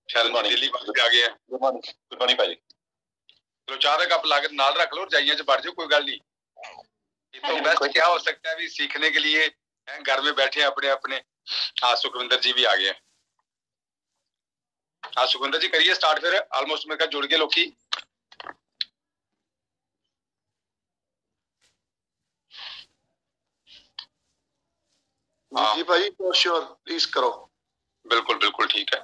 शरण जी दिल्ली वास्ते आ गए हैं। गुड मॉर्निंग भाई। चलो चाह का कप लाकर नाल रख लो, रजाइयां च बढ़ जाओ, कोई गल नहीं। तो बेस्ट क्या हो सकता है भी सीखने के लिए घर में बैठे अपने अपने। हाँ सुखविंदर जी भी आ गए। हाँ सुखविंदर जी करिए स्टार्ट फिर, ऑलमोस्ट मेरे जुड़ गए लोग। जी भाई श्योर प्लीज करो। बिल्कुल बिल्कुल ठीक है।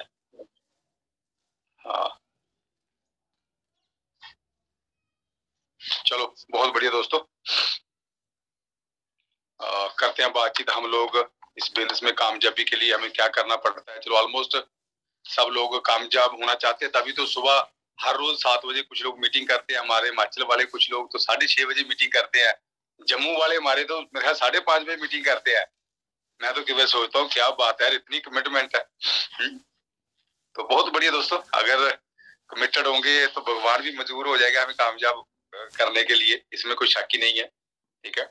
हाँ चलो बहुत बढ़िया दोस्तों, करते हैं बातचीत हम लोग इस बिजनेस में कामयाबी के लिए हमें क्या करना पड़ता है। चलो ऑलमोस्ट सब लोग कामयाब होना चाहते हैं, तभी तो सुबह हर रोज 7 बजे कुछ लोग मीटिंग करते हैं। हमारे हिमाचल वाले कुछ लोग तो 6:30 बजे मीटिंग करते हैं। जम्मू वाले हमारे तो मेरे ख्याल 5:30 बजे मीटिंग करते हैं। मैं तो केवल सोचता हूँ क्या बात है, इतनी कमिटमेंट है। तो बहुत बढ़िया दोस्तों, अगर कमिटेड होंगे तो भगवान भी मजबूर हो जाएगा हमें कामयाब करने के लिए, इसमें कोई शक ही नहीं है। ठीक है,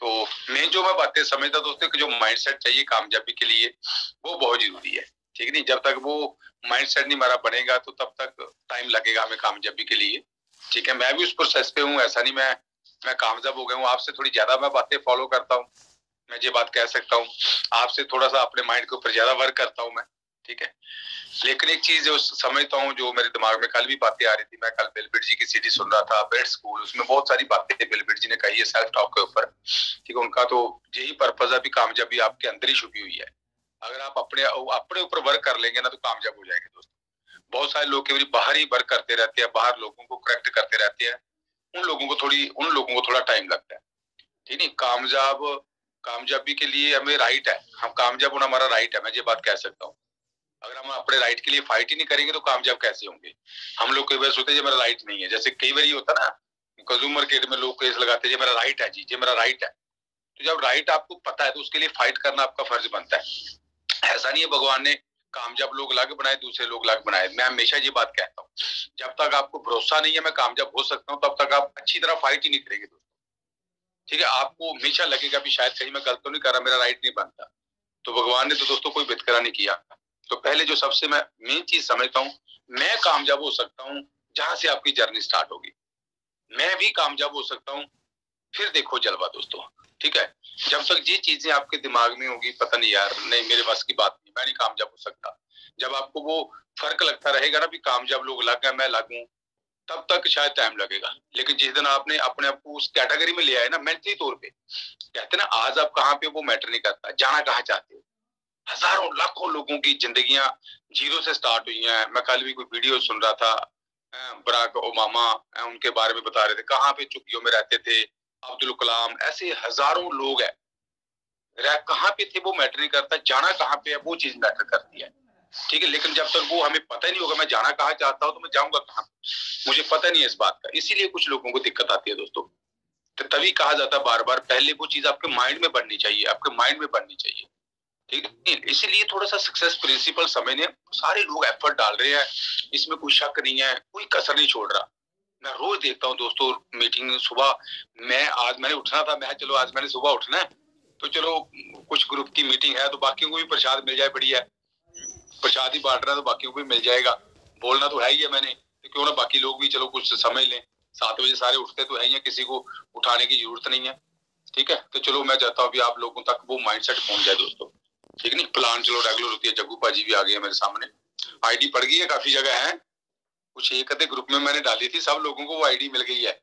तो मेन जो मैं बातें समझता दोस्तों कि जो माइंडसेट चाहिए कामयाबी के लिए वो बहुत जरूरी है। ठीक नहीं, जब तक वो माइंडसेट नहीं हमारा बनेगा तो तब तक टाइम लगेगा हमें कामयाबी के लिए। ठीक है, मैं भी उस प्रोसेस पे हूँ, ऐसा नहीं मैं कामयाब हो गया हूँ। आपसे थोड़ी ज्यादा मैं बातें फॉलो करता हूँ, मैं ये बात कह सकता हूँ। आपसे थोड़ा सा अपने माइंड के ऊपर ज्यादा वर्क करता हूँ मैं। ठीक है, लेकिन एक चीज जो समझता हूँ, जो मेरे दिमाग में कल भी बातें आ रही थी, मैं कल बिलबिट जी की सीडी सुन रहा था, ब्रेड स्कूल, उसमें बहुत सारी बातें बिलबिट जी ने कही है सेल्फ टॉक के ऊपर। ठीक है, उनका तो यही पर्पज है भी कामयाबी आपके अंदर ही छुपी हुई है। अगर आप अपने ऊपर वर्क कर लेंगे ना तो कामयाब हो जाएंगे दोस्तों। बहुत सारे लोग केवल बाहर ही वर्क करते रहते हैं, बाहर लोगों को करेक्ट करते रहते हैं, उन लोगों को थोड़ा टाइम लगता है। ठीक नहीं, कामयाबी के लिए हमें राइट है, हम कामयाब होना हमारा राइट है, मैं ये बात कह सकता हूँ। अगर हम अपने राइट के लिए फाइट ही नहीं करेंगे तो कामयाब कैसे होंगे। हम लोग कई बार सोचते हैं मेरा राइट नहीं है, जैसे कई बार ये होता ना कंज्यूमर मार्केट में लोग केस लगाते हैं मेरा राइट है जी, ये मेरा राइट है। तो जब राइट आपको पता है तो उसके लिए फाइट करना आपका फर्ज बनता है। ऐसा नहीं है भगवान ने कामयाब लोग अलग बनाए दूसरे लोग अलग बनाए। मैं हमेशा ये बात कहता हूँ, जब तक आपको भरोसा नहीं है मैं कामयाब हो सकता हूँ तब तक आप अच्छी तरह फाइट ही नहीं करेंगे दोस्तों। ठीक है, आपको हमेशा लगेगा भी शायद कहीं मैं गलत तो नहीं कर रहा, मेरा राइट नहीं बनता। तो भगवान ने तो दोस्तों कोई वितकरा नहीं किया। तो पहले जो सबसे मैं मेन चीज समझता हूँ, मैं कामयाब हो सकता हूँ जहां से आपकी जर्नी स्टार्ट होगी, मैं भी कामयाब हो सकता हूँ, फिर देखो जलवा दोस्तों। ठीक है, जब तक ये चीजें आपके दिमाग में होगी पता नहीं यार नहीं मेरे बस की बात नहीं, मैं नहीं कामयाब हो सकता, जब आपको वो फर्क लगता रहेगा ना भी कामयाब लोग अलग है मैं अलग हूँ, तब तक शायद टाइम लगेगा। लेकिन जिस दिन आपने अपने आप को उस कैटेगरी में ले आए ना मेंटली तौर पे, कहते ना आज आप कहाँ पे वो मैटर नहीं करता, जाना कहाँ चाहते हो। हजारों लाखों लोगों की जिंदगियां जीरो से स्टार्ट हुई हैं। मैं कल भी कोई वीडियो सुन रहा था, बराक ओबामा उनके बारे में बता रहे थे, कहाँ पे चुप्पियों में रहते थे, अब्दुल कलाम, ऐसे हजारों लोग हैं। कहाँ पे थे वो मैटर नहीं करता, जाना कहाँ पे है वो चीज मैटर करती है। ठीक है, लेकिन जब तक वो हमें पता ही नहीं होगा मैं जाना कहाँ चाहता हूँ तो मैं जाऊंगा कहाँ, मुझे पता नहीं है इस बात का, इसीलिए कुछ लोगों को दिक्कत आती है दोस्तों। तो तभी कहा जाता है बार बार पहले वो चीज आपके माइंड में बननी चाहिए, आपके माइंड में बननी चाहिए। ठीक है, इसीलिए थोड़ा सा सक्सेस प्रिंसिपल समझने सारे लोग एफर्ट डाल रहे हैं, इसमें कोई शक नहीं है, कोई कसर नहीं छोड़ रहा। मैं रोज देखता हूँ दोस्तों मीटिंग सुबह, आज मैंने उठना था, मैं चलो आज मैंने सुबह उठना है तो चलो कुछ ग्रुप की मीटिंग है तो बाकियों को भी प्रसाद मिल जाए, बढ़िया है, प्रसाद ही बांट रहा है तो बाकियों को भी मिल जाएगा। बोलना तो है ही है मैंने, तो क्यों ना बाकी लोग भी चलो कुछ समझ लें। 7 बजे सारे उठते तो है ही है, किसी को उठाने की जरूरत नहीं है। ठीक है, तो चलो मैं चाहता हूँ आप लोगों तक वो माइंडसेट पहुंच जाए दोस्तों। ठीक नहीं, प्लान चलो रेगुलर होती है। जग्गू पाजी भी आ गए मेरे सामने, आईडी पड़ गई है, काफी जगह है, कुछ एक आधे ग्रुप में मैंने डाली थी, सब लोगों को वो आईडी मिल गई है,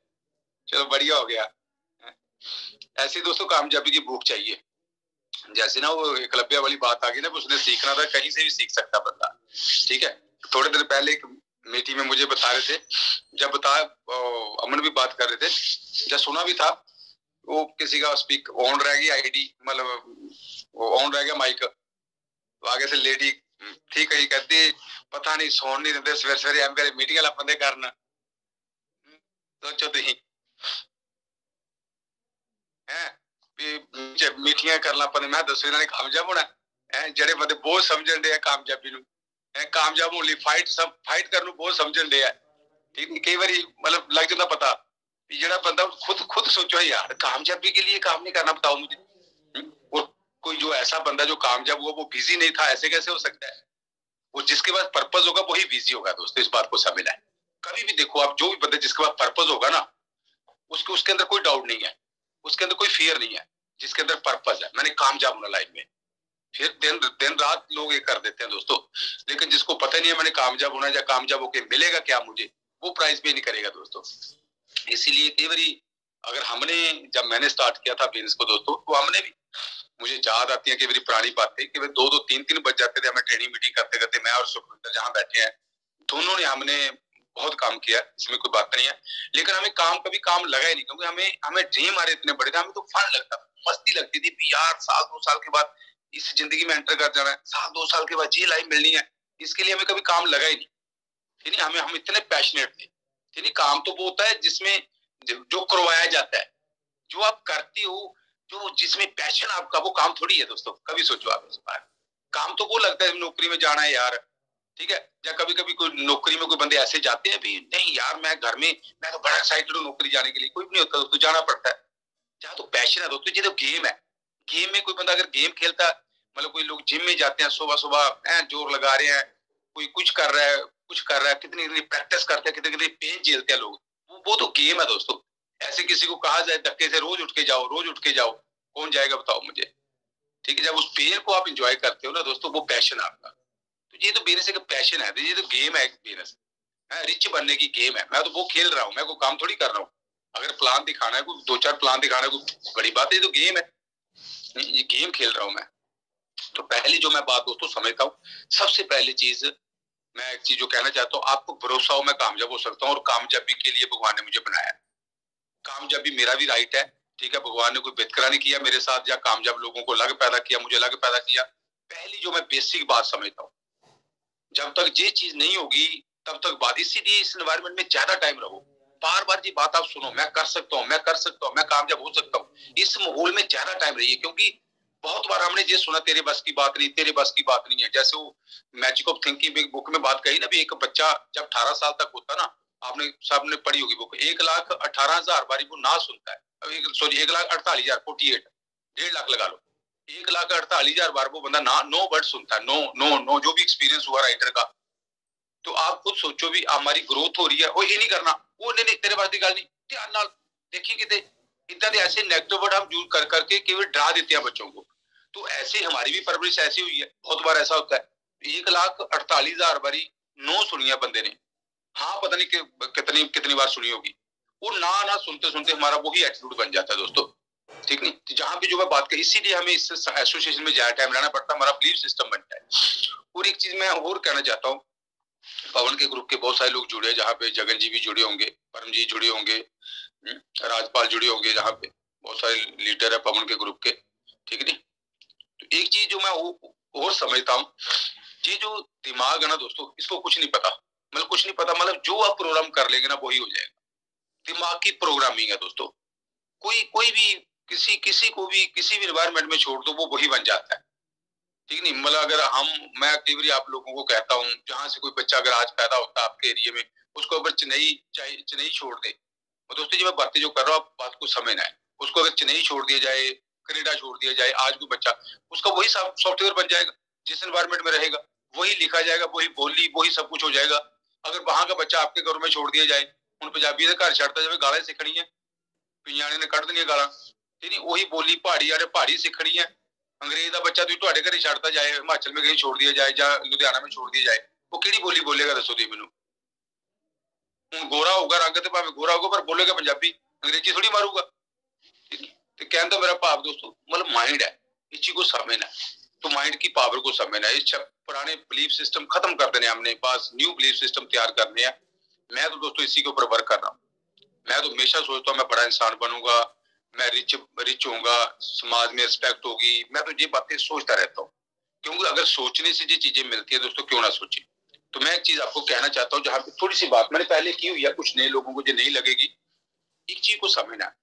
चलो बढ़िया हो गया। ऐसे दोस्तों कामयाबी की भूख चाहिए, जैसे ना वो एकलव्य वाली बात आ गई ना, उसने सीखना था, कहीं से भी सीख सकता बंदा। ठीक है, थोड़े दिन पहले एक मीटिंग में मुझे बता रहे थे, जब अमन भी बात कर रहे थे, जब सुना भी था, वो किसी का स्पीक ऑन रह गई आईडी, मतलब ऑन रह गया माइक, तो आगे से लेडी ठीक है कहती पता नहीं सोन नहीं देते सवेरे सवेरे एम मीटिंग वाला बंदे करना, सोचो तुम है मीटिंग करना पड़े। मैं दसो इन्होंने कामयाब होना है, जेडे बंदे बहुत समझन दे कामयाबी नूं, कामयाब होने लिए फाइट करने बहुत समझन दे। ठीक है, कई बार मतलब लग जाता पता जेड़ा बंदा खुद सोचो यार कामयाबी के लिए काम नहीं करना, बताओ मुझे। और कोई जो ऐसा बंदा जो कामयाब हुआ वो बिजी नहीं था, ऐसे कैसे हो सकता है। वो जिसके पास पर्पज होगा वही बिजी होगा दोस्तों, इस बात को समझना है। कभी भी देखो आप, जो भी बंदे जिसके पास पर्पज होगा ना, उसके अंदर कोई डाउट नहीं है, उसके अंदर कोई फियर नहीं है। जिसके अंदर पर्पज है, मैंने कामयाब होना लाइफ में, फिर दिन रात लोग ये कर देते हैं दोस्तों। लेकिन जिसको पता नहीं है मैंने कामयाब होना या कामयाब होके मिलेगा क्या मुझे, वो प्राइस पे नहीं करेगा दोस्तों। इसीलिए कई बार अगर हमने, जब मैंने स्टार्ट किया था बिजनेस को दोस्तों, तो हमने भी, मुझे याद आती है कि मेरी पुरानी बातें कि 2-2 3-3 बज जाते थे हमें ट्रेनिंग मीटिंग करते करते। मैं और सुखविंदर जहाँ बैठे हैं, दोनों ने हमने बहुत काम किया, इसमें कोई बात नहीं है। लेकिन हमें काम कभी काम लगा ही नहीं, क्योंकि हमें ड्रीम हमारे इतने बड़े थे, हमें तो फन लगता था, मस्ती लगती थी कि यार 1-2 साल के बाद इस जिंदगी में एंटर कर जाना है, 1-2 साल के बाद ये लाइफ मिलनी है। इसके लिए हमें कभी काम लगा ही नहीं, ठीक है। हम इतने पैशनेट थे, ठीक है। काम तो वो होता है जिसमें जो करवाया जाता है, जो आप करते हो, जो जिसमें पैशन आपका, वो काम थोड़ी है दोस्तों। कभी सोचो आप इस बार, काम तो वो लगता है नौकरी में जाना है यार, ठीक है। या कभी कभी कोई नौकरी में कोई बंदे ऐसे जाते हैं भी, नहीं यार मैं घर में, मैं तो बड़ा एक्साइटेड हूँ नौकरी जाने के लिए, कोई भी नहीं होता दोस्तों, जाना पड़ता है। जहाँ तो पैशन है दोस्तों, ये तो गेम है। गेम में कोई बंदा अगर गेम खेलता है, मतलब कोई लोग जिम में जाते हैं सुबह सुबह, जोर लगा रहे हैं, कोई कुछ कर रहा है, कितनी कितनी प्रैक्टिस करते हैं, कितनी कितनी पेन झेलते हैं लोग, वो तो गेम है दोस्तों। ऐसे किसी को कहा जाए धक्के से रोज उठ के जाओ, रोज उठ के जाओ, कौन जाएगा बताओ मुझे, ठीक है। जब उस पेन को आप इंजॉय करते हो ना दोस्तों, वो पैशन है आपका। तो ये तो बिजनेस एक पैशन है, ये तो गेम है, बिजनेस रिच बनने की गेम है। मैं तो वो खेल रहा हूँ, मैं कोई काम थोड़ी कर रहा हूँ। अगर प्लान दिखाना है, कोई 2-4 प्लान दिखाना है, कोई बड़ी बात है, ये तो गेम है, ये गेम खेल रहा हूँ मैं। तो पहली जो मैं बात दोस्तों समझता हूँ, सबसे पहली चीज मैं एक चीज जो कहना चाहता हूँ, आपको भरोसा हो मैं कामयाब हो सकता हूँ, और कामयाबी के लिए भगवान ने मुझे बनाया है। कामयाबी मेरा भी राइट है, ठीक है। भगवान ने कोई बेतकरा नहीं किया मेरे साथ, या कामयाब लोगों को अलग पैदा किया, मुझे अलग पैदा किया। पहली जो मैं बेसिक बात समझता हूँ, जब तक ये चीज नहीं होगी तब तक बात, इसीलिए इस एनवायरमेंट में ज्यादा टाइम रहो, बार बार ये बात आप सुनो, मैं कर सकता हूँ, मैं कर सकता हूँ, मैं कामयाब हो सकता हूँ। इस माहौल में ज्यादा टाइम रहिए, क्योंकि बहुत बार हमने ये सुना, तेरे बस की बात नहीं, तेरे बस की बात नहीं है। जैसे वो मैजिक ऑफ थिंकिंग बुक में बात कही ना, भी एक बच्चा जब 18 साल तक होता ना, आपने सबने पढ़ी होगी बुक, 1,18,000 बारी वो ना सुनता है, सॉरी 1,48,000, 48, 1.5 लाख लगा लो, 1,48,000 बार वो बंदा ना नो वर्ड सुनता है, नो नो नो, जो भी एक्सपीरियंस हुआ राइटर का। तो आप खुद सोचो भी, हमारी ग्रोथ हो रही है, वो ये नहीं करना, वो नहीं तेरे पास की गल नहीं, ध्यान नाल देखिए किते इतना दे ऐसे नेगेटिव वर्ड हम यूज कर करके केवल डरा देते हैं बच्चों को। तो ऐसे हमारी भी परवरिश ऐसी हुई है, बहुत बार ऐसा होता है। 1,48,000 बारी नो सुनिया बंदे ने, हाँ पता नहीं कितनी कितनी बार सुनी होगी, वो ना सुनते सुनते हमारा वही एटीट्यूड बन जाता है दोस्तों, ठीक नहीं। तो जहां भी जो मैं बात करी, इसीलिए हमें इस एसोसिएशन में ज्यादा टाइम रहना पड़ता है, हमारा बिलीफ सिस्टम बनता है। और एक चीज मैं और कहना चाहता हूँ, पवन के ग्रुप के बहुत सारे लोग जुड़े हैं, जहाँ पे जगन जी भी जुड़े होंगे, परम जी जुड़े होंगे, राजपाल जुड़े होंगे, जहाँ पे बहुत सारे लीडर है पवन के ग्रुप के, ठीक है। तो एक चीज जो मैं और समझता हूँ, ये जो दिमाग है ना दोस्तों, इसको कुछ नहीं पता, मतलब कुछ नहीं पता, मतलब जो आप प्रोग्राम कर लेंगे ना वही हो जाएगा। दिमाग की प्रोग्रामिंग है दोस्तों, कोई भी किसी को भी किसी भी एनवायरमेंट में छोड़ दो, वो वही बन जाता है, ठीक नहीं। मतलब अगर मैं कई बार आप लोगों को कहता हूँ, जहां से कोई बच्चा अगर आज पैदा होता है आपके एरिया में, उसको अगर चेन्नई छोड़ दे, और दोस्तों जी मैं बातें जो कर रहा हूँ आप बात को समझना है, उसको अगर चेन्नई छोड़ दिया जाए, कनाडा छोड़ दिया जाए, आज कोई बच्चा, उसका वही सॉफ्टवेयर बन जाएगा, जिस एनवायरमेंट में रहेगा वही लिखा जाएगा, वही बोली, वही सब कुछ हो जाएगा। अगर वहां का बच्चा आपके घर में छोड़ दिया जाए, उन पंजाबी घर छड़ता जाए, गाला सीखनी है, पियाने ने कढ़ दी गाला, ठीक है, वही बोली पहाड़ी सीखनी है। अंग्रेज का बच्चा तुम घर छड़ता जाए, हिमाचल में कहीं छोड़ दिया जाए, या लुधियाना में छोड़ दिया जाए, वो कि बोली बोलेगा दसो दी मैनू। गोरा होगा, रंग तो भावे गोरा होगा, पर बोलेगा पंजाबी, अंग्रेजी थोड़ी मारूगा। तो कहने का मेरा भाव दोस्तों, मतलब माइंड है, इस चीज को समझना, तो माइंड की पावर को समझना, इस पुराने बिलीफ सिस्टम खत्म कर देने, हमने पास न्यू बिलीफ सिस्टम तैयार करने हैं। मैं तो दोस्तों इसी के ऊपर वर्क कर रहा हूँ। मैं तो हमेशा सोचता हूँ मैं बड़ा इंसान बनूंगा, मैं रिच होऊंगा, समाज में रिस्पेक्ट होगी, मैं तो ये बातें सोचता रहता हूँ, क्योंकि अगर सोचने से ये चीजें मिलती है दोस्तों, क्यों ना सोचे। तो मैं एक चीज आपको कहना चाहता हूँ, जहां पे थोड़ी सी बात मैंने पहले की हुई है, कुछ नए लोगों को जो नहीं लगेगी, एक चीज को समझना,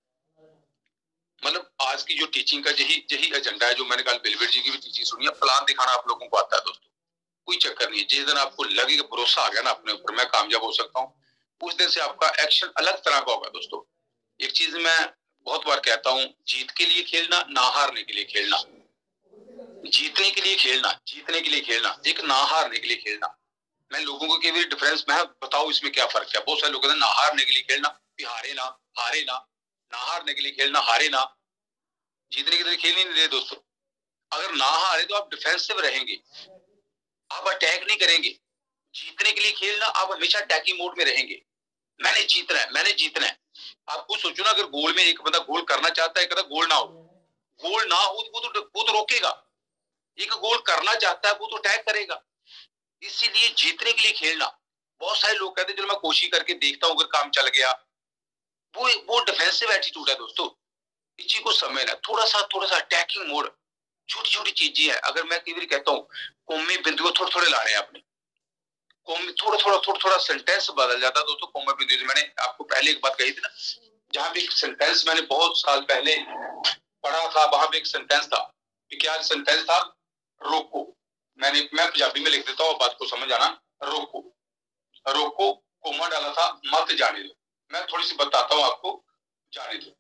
मतलब आज की जो टीचिंग का यही एजेंडा है, जो मैंने कल बिलबिर जी की भी टीचिंग सुनी है, प्लान दिखाना आप लोगों को आता है दोस्तों, कोई चक्कर नहीं है। जिस दिन आपको लगेगा भरोसा आ गया ना अपने ऊपर, मैं कामयाब हो सकता हूँ, उस दिन से आपका एक्शन अलग तरह का होगा दोस्तों। एक चीज मैं बहुत बार कहता हूँ, जीत के लिए खेलना, ना हारने के लिए खेलना। जीतने के लिए खेलना, जीतने के लिए खेलना, एक ना हारने के लिए खेलना। मैं लोगों को कई बार डिफरेंस मैं बताऊं इसमें क्या फर्क है। बहुत सारे लोग कहते हैं ना हारने के लिए खेलना, हारे ना, हारे ना, ना हारने के लिए खेलना, हारे ना, जीतने के लिए खेल ही नहीं रहे दोस्तों। अगर ना हारे तो आप डिफेंसिव रहेंगे, आप अटैक नहीं करेंगे। जीतने के लिए खेलना, आप हमेशा अटैकिंग मोड में रहेंगे। मैंने जीतना है, मैंने जीतना है। आप खुद सोचो ना, अगर गोल में एक बंदा गोल करना चाहता है, कहता गोल ना हो, गोल ना हो वो तो रोकेगा। एक गोल करना चाहता है वो तो अटैक करेगा। इसीलिए जीतने के लिए खेलना। बहुत सारे लोग कहते हैं चलो मैं कोशिश करके देखता हूं, अगर काम चल गया, वो डिफेंसिव एटीट्यूड है दोस्तों। इस चीज को समझना, थोड़ा सा अटैकिंग मोड। छोटी छोटी चीजें है। अगर मैं कई बार कहता हूँ कौमी बिंदु को थोड़े थोड़े ला रहे हैं आपने, कौमी थोड़ा थोड़ा सेंटेंस बदल जाता है दोस्तों। कौमी बिंदु से मैंने आपको पहले एक बात कही थी ना, जहां पे एक सेंटेंस मैंने बहुत साल पहले पढ़ा था, वहां पे एक सेंटेंस था। क्या सेंटेंस था? रोको। मैं पंजाबी में लिख देता हूँ, बात को समझ आना। रोको, रोको, कोमा डाला था, मत जाने दो। मैं थोड़ी सी बताता हूँ आपको, जाने दो।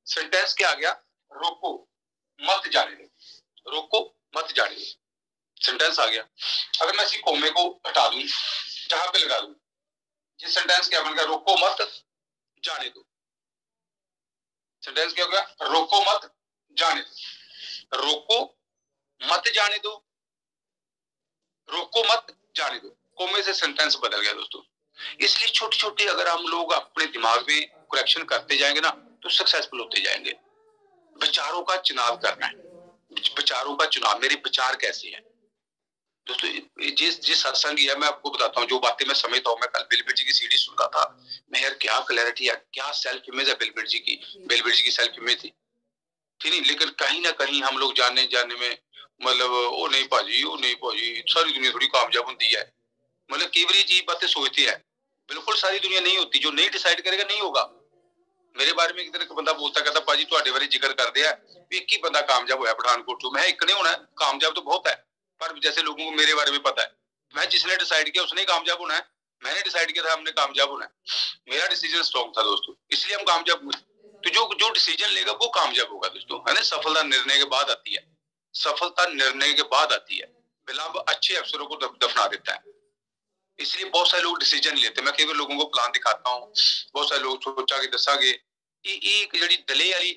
सेंटेंस क्या आ गया? रोको, मत जाने दो, रोको, मत जाने दो, सेंटेंस आ गया। अगर मैं इसी कोमे को हटा दूं, जहां पे लगा दूं, ये सेंटेंस क्या बन गया? रोको मत जाने दो। सेंटेंस क्या हो गया? रोको मत जाने दो, रोको मत जाने दो, रोको मत जाने दो। कोमे से सेंटेंस बदल गया दोस्तों। इसलिए छोटी छोटी अगर हम लोग अपने दिमाग में करेक्शन करते जाएंगे ना, तो सक्सेसफुल होते जाएंगे। विचारों का चुनाव करना है, विचारों का चुनाव। मेरे विचार कैसे हैं दोस्तों? जिस सत्संग है, मैं आपको बताता हूँ जो बातें मैं समझता हूँ। मैं कल बिलबिल जी की सीडी सुन रहा था। मैं यार क्या क्लैरिटी है, क्या सेल्फ इमेज है बिलबिल जी की। बिलबिल जी की सेल्फ इमेज थी, ठीक नहीं, लेकिन कहीं ना कहीं हम लोग जानने में मतलब वो नहीं भाजी, वो नहीं भाजी, सारी दुनिया थोड़ी कामयाब होती है। मतलब कई बार ये बातें सोचती है, बिल्कुल सारी दुनिया नहीं होती। जो नहीं डिसाइड करेगा नहीं होगा। मेरे बारे में एक दिन एक बंदा बोलता, कहता भाजी तुहाडे बारे जिक्र करते हैं, एक ही बंदा कामयाब होया पठानकोट चो। मैं एक नहीं होना, कामयाब तो बहुत है, पर जैसे लोगों को मेरे बारे में पता है, मैं जिसने डिसाइड किया उसने कामयाब होना है। मैंने डिसाइड किया था हमने कामयाब होना है। मेरा डिसीजन स्ट्रॉन्ग था दोस्तों, इसलिए हम कामयाब हुए। तो जो डिसीजन लेगा वो कामयाब होगा दोस्तों, है ना। सफलता निर्णय के बाद आती है, सफलता निर्णय के बाद आती है। विलंब अच्छे अफसरों को दफना देता है। इसलिए बहुत सारे लोग डिसीजन लेते। मैं कई बार लोगों को प्लान दिखाता हूँ, बहुत सारे लोग सोचा के दसागे दले वाली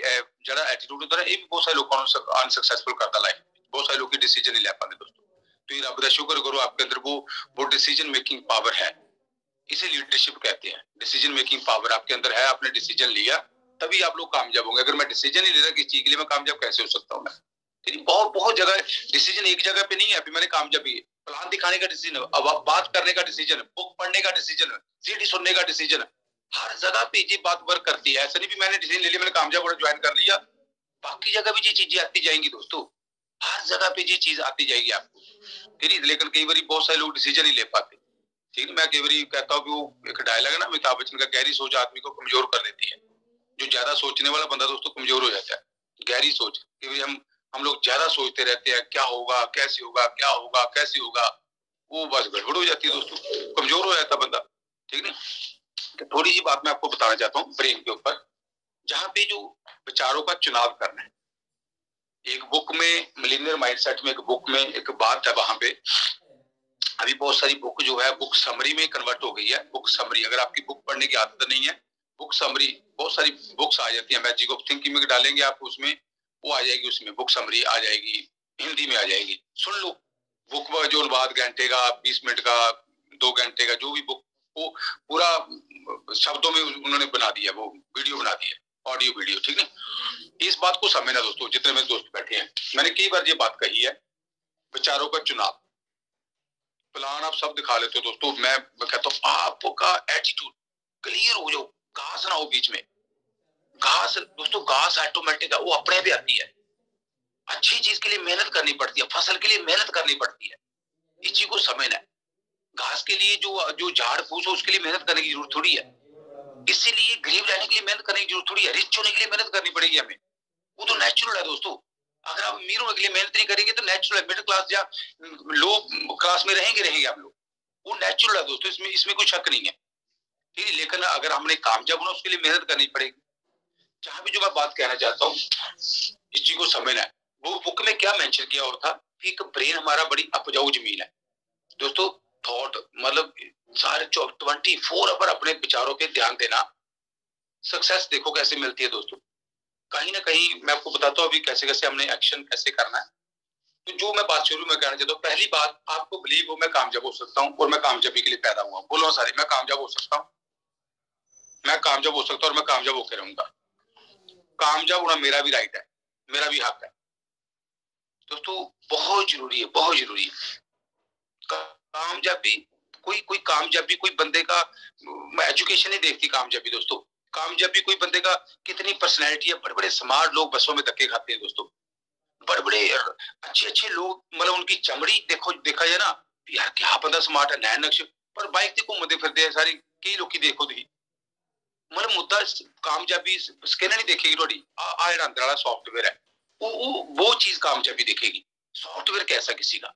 जरा एटीट्यूड होता है, ये भी बहुत सारे लोगों को अनसक्सेसफुल करता लाइफ। बहुत सारे लोग डिसीजन नहीं ले पाते दोस्तों। तो ये रब का शुक्र करो, आपके अंदर वो डिसीजन मेकिंग पावर है। इसे लीडरशिप कहते हैं। डिसीजन मेकिंग पावर आपके अंदर है, आपने डिसीजन लिया तभी आप लोग कामयाब होंगे। अगर मैं डिसीजन ही ले रहा किसी चीज के लिए, मैं कामयाब कैसे हो सकता हूँ? मैं बहुत बहुत जगह डिसीजन एक जगह पे नहीं है। अभी मैंने कामयाबी प्लान दिखाने का डिसीजन, अब बात करने का डिसीजन, बुक पढ़ने का डिसीजन, सीडी सुनने का डिसीजन, हर जगह पे ये बात वर्क करती है। ऐसा नहीं भी मैंने डिसीजन ले लिया, मैंने कामयाब होना ज्वाइन कर लिया, बाकी जगह भी ये चीजें आती जाएंगी दोस्तों। हर जगह पे ये चीज आती जाएगी आपको, ठीक है। लेकिन कई बार बहुत सारे लोग डिसीजन ही ले पाते, ठीक है। मैं कई बार कहता हूँ कि वो एक डायलॉग है ना अमिताभ बच्चन का, गहरी सोच आदमी को कमजोर कर देती है। जो ज्यादा सोचने वाला बंदा दोस्तों कमजोर हो जाता है। गहरी सोच, कई बार हम लोग ज्यादा सोचते रहते हैं, क्या होगा, कैसे होगा, क्या होगा, कैसे होगा, वो बस गड़बड़ हो जाती है दोस्तों, कमजोर हो जाता बंदा, ठीक है। तो थोड़ी सी बात मैं आपको बताना चाहता हूँ ब्रेन के ऊपर, जहां पे जो विचारों का चुनाव करना है। एक बुक में, मिलियनियर माइंडसेट में, एक बुक में एक बात है, वहां पे अभी बहुत सारी बुक जो है बुक समरी में कन्वर्ट हो गई है। बुक समरी, अगर आपकी बुक पढ़ने की आदत नहीं है, बुक समरी बहुत सारी बुक्स आ जाती है। मैजिक ऑफ थिंकिंग में डालेंगे आप, उसमें वो आ जाएगी, उसमें बुक समरी आ जाएगी, हिंदी में आ जाएगी, सुन लो। बुक जो अनुवाद घंटे का, 20 मिनट का, 2 घंटे का, जो भी बुक, वो पूरा शब्दों में उन्होंने बना दिया, वो वीडियो बना दिया, ऑडियो वीडियो, ठीक है। इस बात को समझना दोस्तों, जितने मेरे दोस्त बैठे हैं, मैंने कई बार ये बात कही है, विचारों का चुनाव। प्लान आप सब दिखा लेते हो दोस्तों, मैं कहता हूँ आपका एटीट्यूड क्लियर हो जाओ, घास ना हो बीच में। घास दोस्तों, घास ऑटोमेटिक है, वो अपने भी आती है। अच्छी चीज के लिए मेहनत करनी पड़ती है, फसल के लिए मेहनत करनी पड़ती है, इस चीज को समझना है। घास के लिए जो झाड़ फूस हो, उसके लिए मेहनत करने की जरूरत थोड़ी है। इसीलिए गरीब रहने के लिए मेहनत करने की जरूरत थोड़ी है, रिच होने के लिए मेहनत करनी पड़ेगी हमें, वो तो नेचुरल है दोस्तों। अगर आप अमीर होने के लिए मेहनत नहीं करेंगे तो नेचुरल है, मिडिल क्लास या लो क्लास में रहेंगे आप लोग, वो नेचुरल है दोस्तों, इसमें कोई शक नहीं है, ठीक है। लेकिन अगर हमने कामयाब होना, उसके लिए मेहनत करनी पड़ेगी। जहां भी जो मैं बात कहना चाहता हूँ, इस चीज को समझना है। वो बुक में क्या मेंशन किया हुआ था कि एक ब्रेन हमारा बड़ी उपजाऊ जमीन है दोस्तों। थॉट मतलब सारे 24 आवर अपने विचारों पे ध्यान देना, सक्सेस देखो कैसे मिलती है दोस्तों। कहीं ना कहीं मैं आपको बताता हूँ अभी कैसे कैसे हमने एक्शन कैसे करना है। तो जो मैं बात शुरू में कहना चाहता हूँ, पहली बात, आपको बिलीव हो मैं कामयाब हो सकता हूँ और मैं कामयाबी के लिए पैदा हुआ हूँ। बोलो सारी, मैं कामयाब हो सकता हूँ, मैं कामयाब हो सकता हूँ और मैं कामयाब होकर रहूंगा। कामयाब होना मेरा भी राइट है, मेरा भी हक है दोस्तों। बहुत जरूरी है, बहुत जरूरी है कामयाबी। कोई कामयाबी कोई बंदे का एजुकेशन नहीं देखती कामयाबी दोस्तों। कामयाबी कोई बंदे का कितनी पर्सनैलिटी है। बड़े बड़े स्मार्ट लोग बसों में धक्के खाते हैं दोस्तों। बड़े बड़े अच्छे अच्छे लोग, मतलब उनकी चमड़ी देखो, देखा जाए ना यार क्या बंदा स्मार्ट है, नैन नक्श पर बाइक ते घूमते फिरते हैं सारी। कई लोग देखो दी मतलब मुद्दा कामयाबी स्किन नहीं देखेगी थोड़ी आ जेड़ा अंदर वाला सॉफ्टवेयर है वो चीज कामयाबी देखेगी। सॉफ्टवेयर कैसा किसी का।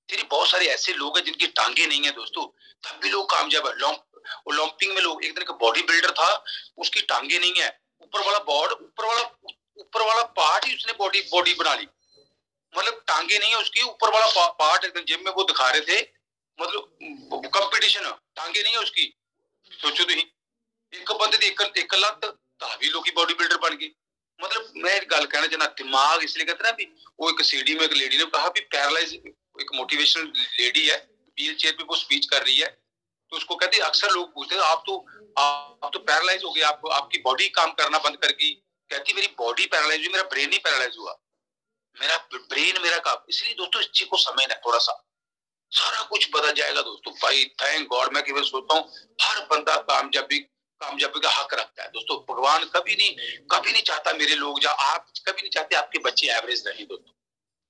तेरी बहुत सारे ऐसे लोग हैं जिनकी टांगे नहीं है दोस्तों, तब भी लोग कामयाब है। ओलंपिक में लोग, एक दिन का बॉडी बिल्डर था, उसकी टांगे नहीं है, ऊपर वाला पार्ट ही उसने बॉडी बॉडी बना ली। मतलब टांगे नहीं है उसकी, ऊपर वाला पार्ट एकदम जिम में वो दिखा रहे थे, मतलब कंपटीशन, टांगे नहीं है उसकी। सोचो तुम, एक बंदे दी एक लत भी लोग बॉडी बिल्डर बन गए। मतलब मैं एक गल कहना चाहना, दिमाग इसलिए कहते ना भी, वो एक सीडी में एक लेडी ने कहा भी पैरालाइज, एक मोटिवेशनल लेडी है, व्हील चेयर पे वो स्पीच कर रही है, तो उसको कहते अक्सर लोग पूछते हैं आप तो पैरालाइज हो गए, आपकी बॉडी काम करना बंद कर गई। कहती मेरी बॉडी पैरालाइज हुई, मेरा ब्रेन ही पैरालाइज हुआ, मेरा ब्रेन मेरा काम। इसलिए दोस्तों इस चीज को समझना है थोड़ा सा, सारा कुछ बदल जाएगा दोस्तों। भाई थैंक गॉड, मैं केवल सोचता हूँ हर बंदा कामयाबी का हक रखता है दोस्तों। भगवान कभी नहीं चाहता मेरे लोग, या आप कभी नहीं चाहते आपके बच्चे एवरेज रहें दोस्तों।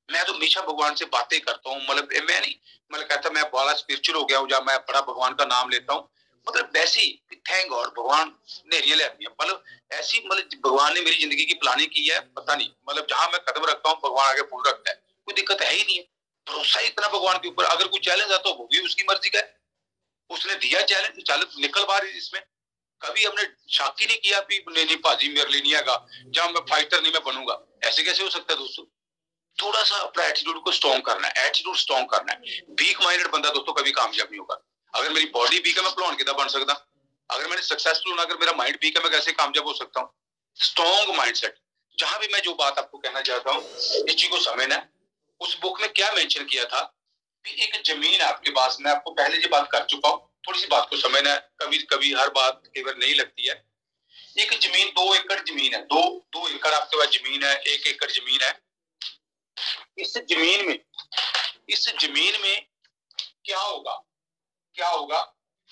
मैं तो हमेशा भगवान से बातें करता हूँ, मतलब मैं नहीं, मतलब कहता मैं बड़ा स्पिरिचुअल हो गया हूँ, या मैं बड़ा भगवान का नाम लेता हूँ, मतलब वैसे ही थैंक गॉड भगवान ने रियल है, मतलब ऐसी, मतलब भगवान ने मेरी जिंदगी की प्लानिंग की है, पता नहीं, मतलब जहां मैं कदम रखता हूँ भगवान आगे फूल रखता है, कोई दिक्कत है ही नहीं है। भरोसा ही इतना भगवान के ऊपर। अगर कोई चैलेंज आता वो भी उसकी मर्जी का है, उसने दिया चैलेंज, चल निकल बाहर। इसमें कभी हमने शक ही नहीं किया भी नहीं भाजी मेरे लिए नहीं है, जहां मैं फाइटर नहीं मैं बनूंगा। ऐसे कैसे हो सकता है दोस्तों। थोड़ा सा अपना एटीट्यूड को स्ट्रॉन्ग करना है, एटीट्यूड स्ट्रॉन्ग करना है। वीक माइंडेड बंदा दोस्तों कभी कामयाब नहीं होगा। अगर मेरी बॉडी वीक है मैं भलवान कितना बन सकता, अगर मैंने सक्सेसफुल होना, अगर मेरा माइंड वीक है मैं कैसे कामयाब हो सकता हूँ। Strong mindset. जहां भी मैं जो बात आपको कहना चाहता हूँ इस चीज को समझना है। उस बुक में क्या मेंशन किया था कि एक जमीन आपके पास, मैं आपको पहले जो बात कर चुका हूँ, थोड़ी सी बात को समझना है, कभी कभी हर बात केवल नहीं लगती है। एक जमीन 2 एकड़ जमीन है, दो एकड़ आपके पास जमीन है, 1 एकड़ जमीन है। इस जमीन में क्या होगा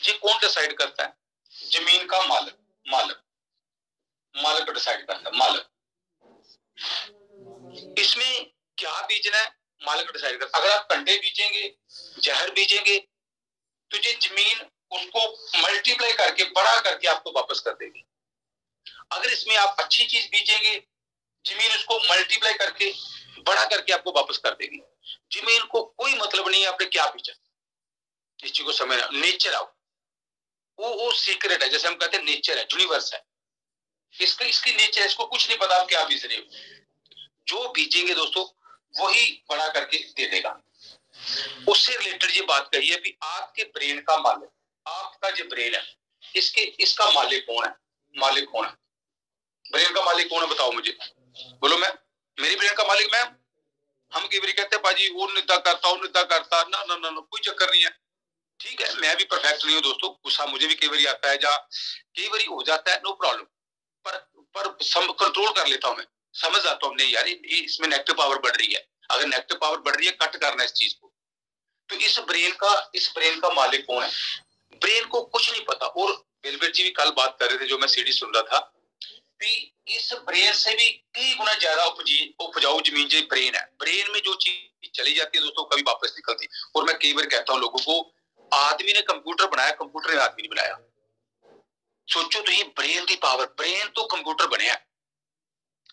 ये कौन डिसाइड करता है। जमीन का मालिक डिसाइड करता है, मालिक। इसमें क्या बीजना है मालिक डिसाइड करता है। अगर आप कंडे बीजेंगे, जहर बीजेंगे, तो ये जमीन उसको मल्टीप्लाई करके बड़ा करके आपको वापस कर देगी। अगर इसमें आप अच्छी चीज बीजेंगे, जमीन उसको मल्टीप्लाई करके बड़ा करके आपको वापस कर देगी। जमीन को कोई मतलब नहीं है आपने क्या बीजा, इस चीज को समझना। नेचर आओ, वो सीक्रेट है, जैसे हम कहते हैं नेचर है, यूनिवर्स है, इसकी नेचर है, इसको कुछ नहीं पता आप क्या बीज रहे हो। जो बीजेंगे दोस्तों वही बड़ा करके दे देगा। उससे रिलेटेड ये बात कही है कि आपके ब्रेन का मालिक, आपका जो ब्रेन है इसका मालिक कौन है। ब्रेन का मालिक कौन है बताओ मुझे, बोलो। मैं, मेरी ब्रेन का मालिक मैं। हम कई बार कहते हैं भाजी वो निद्दा करता ना ना ना, कोई चक्कर नहीं है। ठीक है, मैं भी परफेक्ट नहीं हूँ दोस्तों, गुस्सा मुझे भी कई बार आता है, कई बार हो जाता है, नो प्रॉब्लम, पर कंट्रोल कर लेता हूं मैं, समझ जाता हूं नहीं यार इसमें नेगेटिव पावर बढ़ रही है। अगर नेगेटिव पावर बढ़ रही है कट करना इस चीज को। तो इस ब्रेन का मालिक कौन है। ब्रेन को कुछ नहीं पता। और बिलबिर जी भी कल बात कर रहे थे, जो मैं सीडी सुन रहा था, कि इस ब्रेन से भी कई गुना ज्यादा उपजाऊ जमीन जो ब्रेन है। ब्रेन में जो चीज चली जाती है दोस्तों कभी वापस निकलती। और मैं कई बार कहता हूँ लोगों को, आदमी ने कंप्यूटर बनाया, कंप्यूटर ने आदमी नहीं बनाया। सोचो तो ये ब्रेन की पावर, ब्रेन तो कंप्यूटर बनया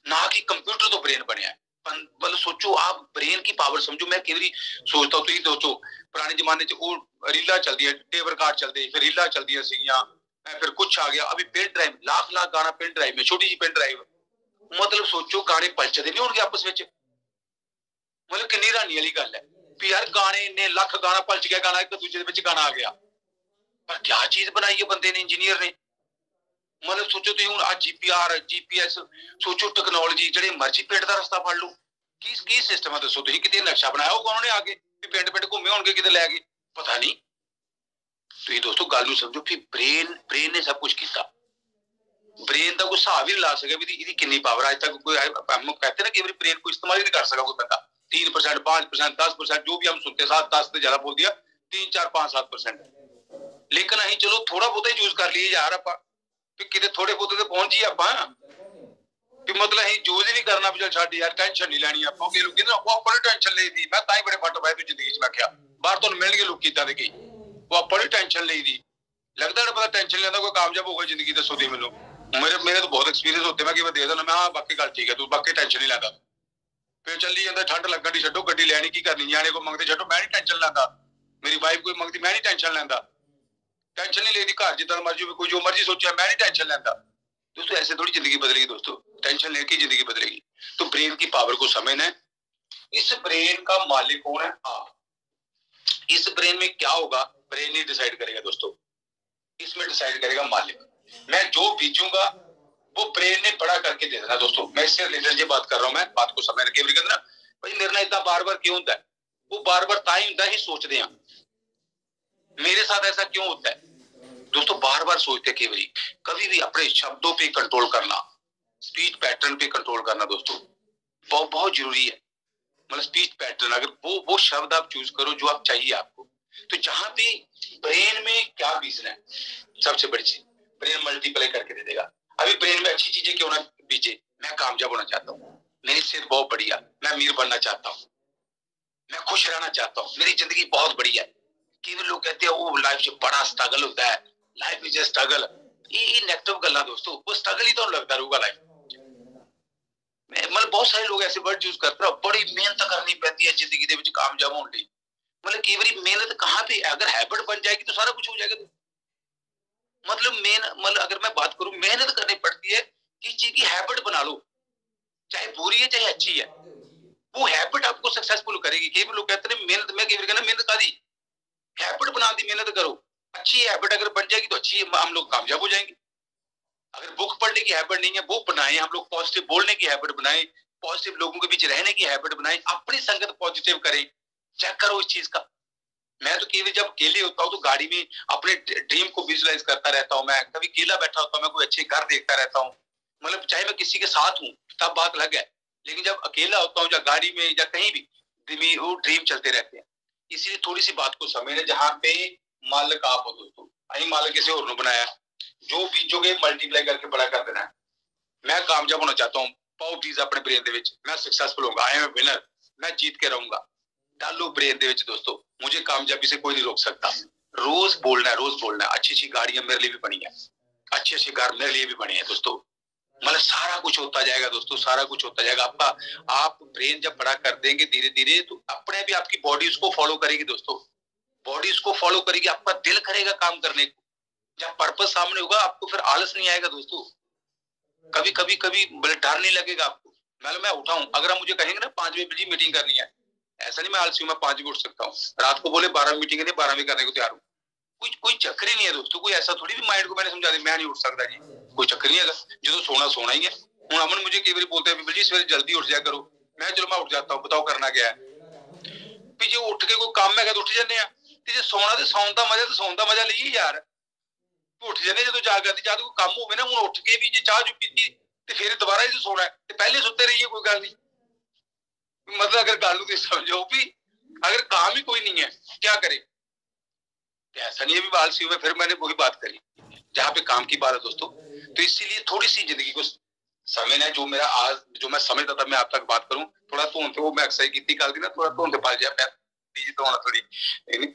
ना कि कंप्यूटर तो ब्रेन बनया। मतलब सोचो आप ब्रेन की पावर समझो। मैं कई बार सोचता हूँ, दोस्तों पुराने जमाने वो रीला चलती है, टेप रिकॉर्ड चलते, फिर रीला चलती सीगियां, फिर कुछ आ गया, अभी पेन ड्राइव, लाख गाना पेन ड्राइव में, छोटी जी पेन ड्राइव। मतलब सोचो गाने पलचदे नहीं होंगे आपस में। मतलब किन्नी हैरानी वाली गल है भी यार गाने इन्ने लख गाना पलच गया, गाना एक दूजे दे विच गाना आ गया, पर क्या चीज बनाई है बंदे ने, इंजीनियर ने। मतलब सोचो तुसीं हुण आ जीपीआर जीपीएस, सोचो टेक्नोलॉजी, जिहड़े मर्जी पिंड दा रस्ता फड़ लो, की सिस्टम है दसो तुसीं। किते नक्शा बनाया होगा उन्होंने आके भी पिंड पिंड घूमे होणगे, किते लै गए, पता नहीं। तुसीं दोस्तों गल नूं समझो कि ब्रेन ने सब कुछ किया। ब्रेन का कोई हिसाब ही नहीं ला सके भी इहदी कितनी पावर। आज तक कोई हम कहते ना कि ब्रेन को इस्तेमाल ही नहीं कर सका कोई बंदा। 3%, 5%, 10%, जो भी हम सुनते, 7-10 से ज्यादा बोल दिया, 3, 4, 5, 7%। लेकिन अं चलो थोड़ा बहुत यूज कर लीए यार, आप कि थोड़े बहुत तो पहुंच जाइए आप, मतलब अं यूज ही नहीं करना भी चल छड्ड यार, टेंशन नहीं लैनी आप। लोग ना वो अपनी टेंशन ली थी, मैं तां ही बड़े फट पाए जिंदगी च। मैं क्या बाहर तुहानूं मिलणगे लोग इदां दे कई, वो अपनी टेंशन ली थी। लगता है पता टेंशन लेंदा कोई कामयाब होगा जिंदगी, दसो दी मैनूं। मेरे तो बहुत एक्सपीरियंस होते, मैं कि दे देना, मैं हाँ बाकी गल ठीक है, तू बाकी टेंशन नहीं लैंदा। फिर चली जाता, ठंड लगन दी छड्डो, गड्डी लैनी की करनी, न्याणे को मंगते छड्डो, मैं नहीं टेंशन लैंदा। मेरी वाइफ कोई मंगती, मैं नहीं टेंशन लैंदा। टेंशन नहीं लेदी, घर जिद्दां मर्जी कोई जो मर्जी सोचे, मैं नहीं टेंशन लैंदा। दोस्तों ऐसे थोड़ी जिंदगी बदलेगी दोस्तों, टेंशन लेके जिंदगी बदलेगी। तो ब्रेन की पावर को समझना है। इस ब्रेन का मालिक कौन है? इस ब्रेन में क्या होगा ब्रेन ही डिसाइड करेगा दोस्तों। इसमें डिसाइड करेगा मालिक। मैं जो बीजूंगा वो ब्रेन ने बड़ा करके दे देना दोस्तों। मैं इससे रिलेटेड जो बात कर रहा हूं, मैं बात को समझ के ना भाई मेरे ना इतना बार बार क्यों होता है, वो बार बार ताई होता ही सोचते हैं मेरे साथ ऐसा क्यों होता है दोस्तों। बार बार सोचते कई बार, कभी भी अपने शब्दों पे कंट्रोल करना, स्पीच पैटर्न पे कंट्रोल करना दोस्तों बहुत बहुत जरूरी है। मतलब स्पीच पैटर्न, अगर वो शब्द आप चूज करो जो आप चाहिए आपको, तो जहां पे ब्रेन में क्या बीजना है, सबसे बड़ी चीज ब्रेन मल्टीप्लाई करके दे देगा। अभी ब्रेन में अच्छी चीजें क्यों ना बीजे, मैं कामयाब होना चाहता हूँ, मेरी सेहत बहुत बढ़िया, मैं अमीर बनना चाहता हूँ, मैं खुश रहना चाहता हूँ, मेरी जिंदगी बहुत बढ़िया है। कई लोग कहते हैं वो लाइफ से बड़ा स्ट्रगल होता है, लाइफ इज ए स्ट्रगल। ये नेगेटिव गल्ला दोस्तों, वो स्ट्रगल ही तो लगता रहूगा लाइफ। मतलब बहुत सारे लोग ऐसे वर्ड यूज करते हैं, बड़ी मेहनत करनी पड़ती है जिंदगी दे विच कामयाब होने लिए। मतलब कई बार मेहनत कहाँ पे, अगर हैबिट बन जाएगी तो सारा कुछ हो जाएगा। मतलब अगर मैं बात करूं, मेहनत करनी पड़ती है, किसी चीज की हैबिट बना लो, चाहे बुरी है चाहे अच्छी है, वो हैबिट आपको सक्सेसफुल करेगी। कई लोग कहते हैं मेहनत, मैं कई बार कहना मेहनत का दी हैबिट बना दी, मेहनत करो, अच्छी हैबिट अगर बन जाएगी तो अच्छी है, हम लोग कामयाब हो जाएंगे। अगर बुक पढ़ने की हैबिट नहीं है, बुक बनाए, हम लोग पॉजिटिव बोलने की हैबिट बनाए, पॉजिटिव लोगों के बीच रहने की हैबिट बनाए, अपनी संगत पॉजिटिव करें। चेक करो इस चीज का। मैं तो केवल जब अकेले होता हूँ तो गाड़ी में अपने ड्रीम को विजुलाइज करता रहता हूँ। मैं कभी अकेला बैठा होता हूँ, मैं कोई अच्छे घर देखता रहता हूँ। मतलब चाहे मैं किसी के साथ हूँ तब बात अलग है, लेकिन जब अकेला होता हूँ या गाड़ी में या कहीं भी वो ड्रीम चलते रहते हैं। इसलिए थोड़ी सी बात को समझना, जहाँ पे मालिक आप हो दोस्तों, अही मालिक किसी और ने बनाया, जो बीजोगे मल्टीप्लाई करके बड़ा कर देना है। मैं कामयाब होना चाहता हूँ, पाओ प्लीज अपने ब्रेन दे विच, मैं सक्सेसफुल होऊंगा, आई एम ए विनर, मैं जीत के रहूंगा। डालो ब्रेन दे विच दोस्तों, मुझे कामयाबी से कोई नहीं रोक सकता। रोज बोलना है, रोज बोलना है। अच्छी अच्छी गाड़ियां मेरे लिए भी बनी है, अच्छे अच्छे घर मेरे लिए भी बने हैं दोस्तों। मतलब सारा कुछ होता जाएगा दोस्तों, सारा कुछ होता जाएगा आपका। आप ब्रेन जब बड़ा कर देंगे धीरे धीरे, तो अपने भी आपकी बॉडी उसको फॉलो करेगी दोस्तों। बॉडी उसको फॉलो करेगी, आपका दिल करेगा काम करने को। जब पर्पस सामने होगा आपको फिर आलस नहीं आएगा दोस्तों। कभी कभी डर नहीं लगेगा आपको। मतलब मैं उठाऊं, अगर आप मुझे कहेंगे ना 5 बजे मीटिंग करनी है, ऐसा नहीं मैं आलसी हूं, मैं 5 बजे उठ सकता हूँ। रात को बोले 12 मीटिंग है, 12 में करने को तैयार हूँ। कोई चक्कर ही नहीं है दोस्तों। कोई ऐसा थोड़ी भी माइंड को मैंने समझा दिया मैं नहीं उठ सकता जी, कोई चक्कर नहीं है। जो सोना सोना ही है। हूं अमन मुझे कई बार बोलते हैं जी सवेरे जल्दी उठ जाया करो, मैं चलो मैं उठ जाता हूँ, बताओ करना क्या है। जो उठ के कोई काम है तो उठ जाने, जो सोना तो सौन का मजा, तो सौन का मजा लीए यार। उठ जाने जो जाग आती, जब कोई काम हो ना, हूं उठ के भी जो चाह चू पीती तो फिर दोबारा ही सोना है, तो पहले सुते रहिए, कोई गल नहीं। मतलब अगर गल समझो भी अगर काम ही कोई नहीं है क्या करे, तो ऐसा नहीं है भी आलसी हुए। फिर मैंने वही बात करी जहाँ पे काम की बात है दोस्तों। तो इसीलिए थोड़ी सी जिंदगी को समझना है। जो मेरा आज जो मैं समझता था मैं आप तक बात करूं, थोड़ा धोन थे वो मैं अक्सर की कल दी ना, थोड़ा धोन से पल जाए तो होना थोड़ी।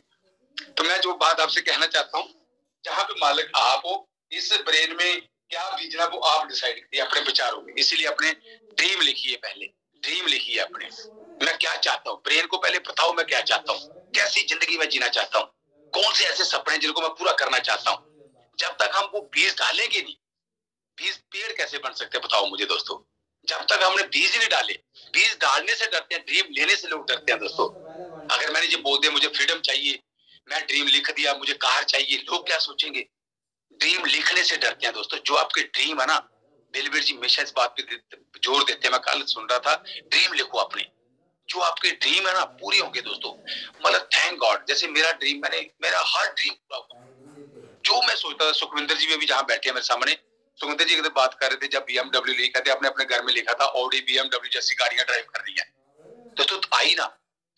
तो मैं जो बात आपसे कहना चाहता हूँ, जहाँ पे मालिक आप हो, इस ब्रेन में क्या बीजना वो आप डिसाइड करिए अपने विचारों में। इसीलिए अपने ड्रीम लिखिए, पहले ड्रीम लिखिए अपने, मैं क्या चाहता हूँ। ब्रेन को पहले बताओ मैं क्या चाहता हूँ, कैसी जिंदगी में जीना चाहता हूँ, कौन से ऐसे सपने जिनको मैं पूरा करना चाहता हूँ। जब तक हम वो बीज डालेंगे नहीं, बीज पेड़ कैसे बन सकते हैं बताओ मुझे दोस्तों। जब तक हमने बीज ही नहीं डाले, बीज डालने से डरते हैं, ड्रीम लेने से लोग डरते हैं दोस्तों। अगर मैंने ये बोल दिया मुझे फ्रीडम चाहिए, मैं ड्रीम लिख दिया, मुझे कार चाहिए, लोग क्या सोचेंगे? ड्रीम लिखने से डरते हैं दोस्तों। जो आपके ड्रीम है ना, बिलबीर जी हमेशा इस बात पे जोर देते हैं, मैं कल सुन रहा था, ड्रीम लिखो अपने, जो आपके ड्रीम है ना पूरे होंगे दोस्तों। मतलब थैंक गॉड, जैसे मेरा ड्रीम, मेरा हर ड्रीम पूरा हुआ। जो मैं सोचता था, सुखविंदर जी भी जहाँ बैठे हैं मेरे सामने, सुखविंदर जी बात कर रहे थे जब BMW लिखा था, आपने अपने घर में लिखा था ऑडी BMW जैसी गाड़ियां ड्राइव कर रही है, तो आई ना।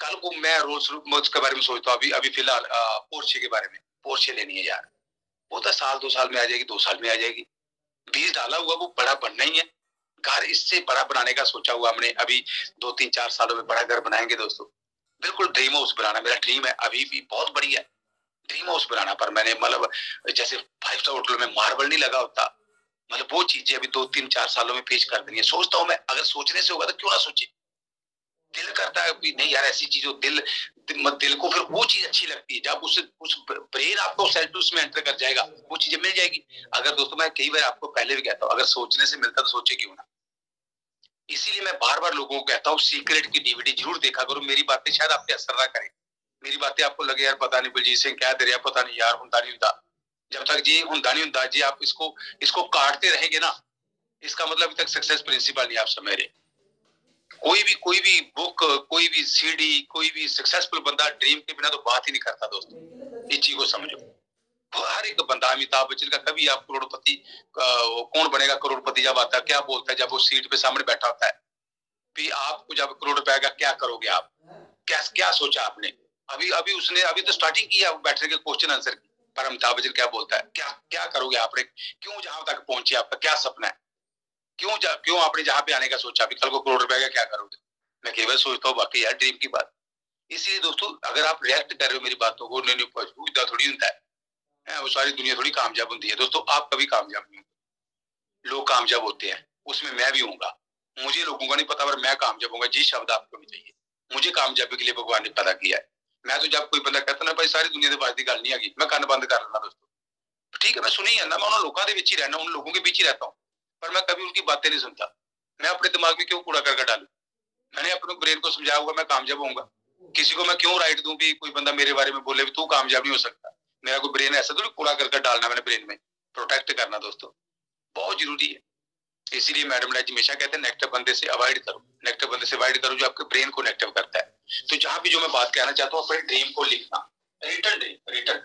कल को मैं रोल्स रॉयस के बारे में सोचता हूँ, अभी फिलहाल पोर्शे के बारे में, पोर्शे लेनी है यार, वो तो साल 2 साल में आ जाएगी, 2 साल में आ जाएगी। बीज डाला हुआ, वो बड़ा बनना ही है। घर इससे बड़ा बनाने का सोचा हुआ हमने, अभी 2-3-4 सालों में बड़ा घर बनाएंगे दोस्तों। बिल्कुल ड्रीम हाउस बनाना मेरा ड्रीम है, अभी भी बहुत बड़ी है ड्रीम हाउस बनाना। पर मैंने मतलब जैसे 5 स्टार होटल में मार्बल नहीं लगा होता, मतलब वो चीजें अभी 2-3-4 सालों में पेश कर देनी है। सोचता हूँ मैं, अगर सोचने से होगा तो क्यों ना सोचे। दिल करता है नहीं यार ऐसी चीज हो, दिल को फिर वो चीज अच्छी लगती है, जब उस ब्रेन आपको सेल्फ उसमें एंटर कर जाएगा, वो चीजें मिल जाएगी। अगर दोस्तों मैं कई बार आपको पहले भी कहता हूँ, अगर सोचने से मिलता तो सोचे क्यों ना। इसीलिए मैं बार बार लोगों को कहता हूँ, सीक्रेट की DVD जरूर देखा करो। मेरी बातें शायद आप पे असर ना करें, मेरी बातें आपको लगे यार पता नहीं बलजीत सिंह क्या दे रहा, पता नहीं यार हुंदा नहीं हुंदा। जब तक जी हुंदा नहीं हुंदा जी आप इसको काटते रहेंगे ना, इसका मतलब अभी तक सक्सेस प्रिंसिपल नहीं आप समझ रहे। कोई भी बुक, कोई भी CD, कोई भी सक्सेसफुल बंदा ड्रीम के बिना तो बात ही नहीं करता दोस्तों। इस चीज को समझो, हर एक बंदा, अमिताभ बच्चन का कभी आप करोड़पति कौन बनेगा करोड़पति जब आता है, क्या बोलता है जब वो सीट पे सामने बैठा होता है, भी आपको जब करोड़ रुपए आएगा क्या करोगे आप, क्या सोचा आपने? अभी तो स्टार्टिंग की है बैठने के क्वेश्चन आंसर की। पर अमिताभ बच्चन क्या बोलता है, क्या करोगे आपने, क्यों जहां तक पहुंचे, आपका क्या सपना है, क्यों आपने जहां पे आने का सोचा, अभी कल को करोड़ रुपए का क्या करोगे? मैं केवल सोचता हूँ बाकी यार ड्रीम की बात। इसलिए दोस्तों अगर आप रिएक्ट कर रहे हो मेरी बातों को, नहीं थोड़ी होता है, वो सारी दुनिया थोड़ी कामयाब होती है दोस्तों। आप कभी कामयाब नहीं, लोग कामयाब होते हैं, उसमें मैं भी हूँगा। मुझे लोगों का नहीं पता पर मैं कामयाब होऊंगा, जी शब्द आपको नहीं चाहिए। मुझे कामयाबी के लिए भगवान ने पैदा किया है। मैं तो जब कोई बंदा कहता ना भाई सारी दुनिया के बात की गल नहीं है, मैं कान बंद कर लेना दोस्तों। ठीक है मैं सुनी जाना, मैं उन लोगों के बीच ही रहना, उन लोगों के बीच ही रहता हूँ, पर मैं कभी उनकी बातें नहीं सुनता। मैं अपने दिमाग में क्यों कूड़ा करके डालू? मैंने अपने ब्रेन को समझाया होगा मैं कामयाब होऊंगा। किसी को मैं क्यों राइट दूं भी कोई बंदा मेरे बारे में बोले भी तू कामयाब नहीं हो सकता? मेरा कोई ब्रेन ऐसा तो कूड़ा करके डालना, मैंने ब्रेन में प्रोटेक्ट करना दोस्तों बहुत जरूरी है। इसीलिए मैडम राज हमेशा कहते हैं नेगेटिव बंदे से अवॉइड करो, नेगेटिव बंदे से अवॉइड करो जो आपके ब्रेन को नेगेटिव करता है। तो जहां भी जो मैं बात कहना चाहता हूँ, अपने ड्रीम को लिखना, रिटर्न ड्रीम, रिटर्न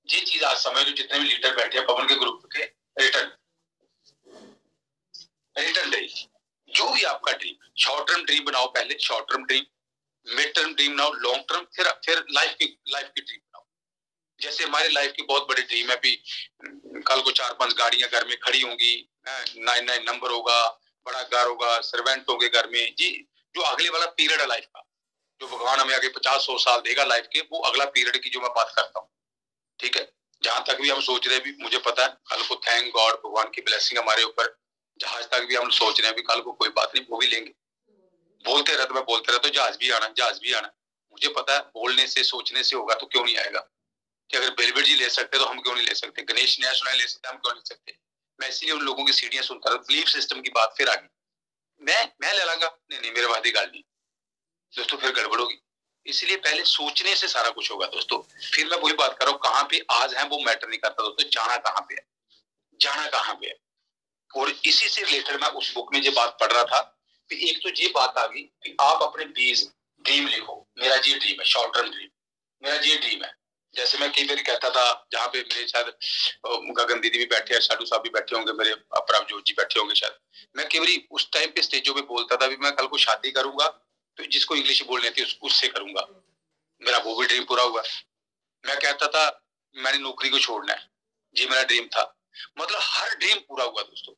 ये चीज आज समझ लो, जितने भी लीडर बैठे हैं पवन के ग्रुप के, रिटर्न ड्रीम, जो भी आपका ड्रीम, शॉर्ट टर्म ड्रीम बनाओ पहले, short term dream, mid term dream बनाओ, लॉन्ग टर्म, फिर लाइफ की ड्रीम बनाओ। जैसे हमारे लाइफ की बहुत बड़ी ड्रीम है भी कल को 4-5 गाड़ियां घर में खड़ी होंगी, 9 नंबर होगा, बड़ा घर होगा, सर्वेंट होंगे घर में जी। जो अगले वाला पीरियड है लाइफ का, जो भगवान हमें आगे 50-100 साल देगा लाइफ के, वो अगला पीरियड की जो मैं बात करता हूँ। ठीक है, जहां तक भी हम सोच रहे हैं भी मुझे पता है कल को थैंक गॉड भगवान की ब्लेसिंग हमारे ऊपर, जहाज तक भी हम सोच रहे हैं भी कल को कोई बात नहीं वो भी लेंगे। बोलते रहते मैं बोलते रहता हूँ जहाज भी आना। मुझे पता है बोलने से सोचने से होगा तो क्यों नहीं आएगा। कि अगर बिलबीर जी ले सकते तो हम क्यों नहीं ले सकते, गणेश नेशनल ले सकते हम क्यों नहीं सकते। मैं इसलिए उन लोगों की सीढ़ियां सुनता रहा। बिलीफ सिस्टम की बात फिर आ गई, मैं ले लांगा, नहीं मेरे वादी गाल नहीं दोस्तों, फिर गड़बड़ होगी। इसलिए पहले सोचने से सारा कुछ होगा दोस्तों। फिर मैं वही बात कर रहा हूँ, कहाँ पे आज है वो मैटर नहीं करता दोस्तों, जाना कहाँ पे है। और इसी से रिलेटेड मैं उस बुक में जो बात पढ़ रहा था, एक तो ये बात आ गई कि आप अपने बीज ड्रीम लिखो। मेरा ये ड्रीम है, शॉर्ट टर्म ड्रीम, मेरा ये ड्रीम है। जैसे मैं कई बार कहता था, जहाँ पे मेरे शायद गगन दीदी भी बैठे हैं, साधु साहब भी बैठे होंगे, मेरे प्रभजोत जी बैठे होंगे शायद, मैं कई बार उस टाइम पे स्टेजों पे बोलता था भी मैं कल को शादी करूंगा तो जिसको इंग्लिश बोलनी थी उससे करूंगा। मेरा वो भी ड्रीम पूरा हुआ। मैं कहता था मैंने नौकरी को छोड़ना है, ये मेरा ड्रीम था। मतलब हर ड्रीम पूरा हुआ दोस्तों।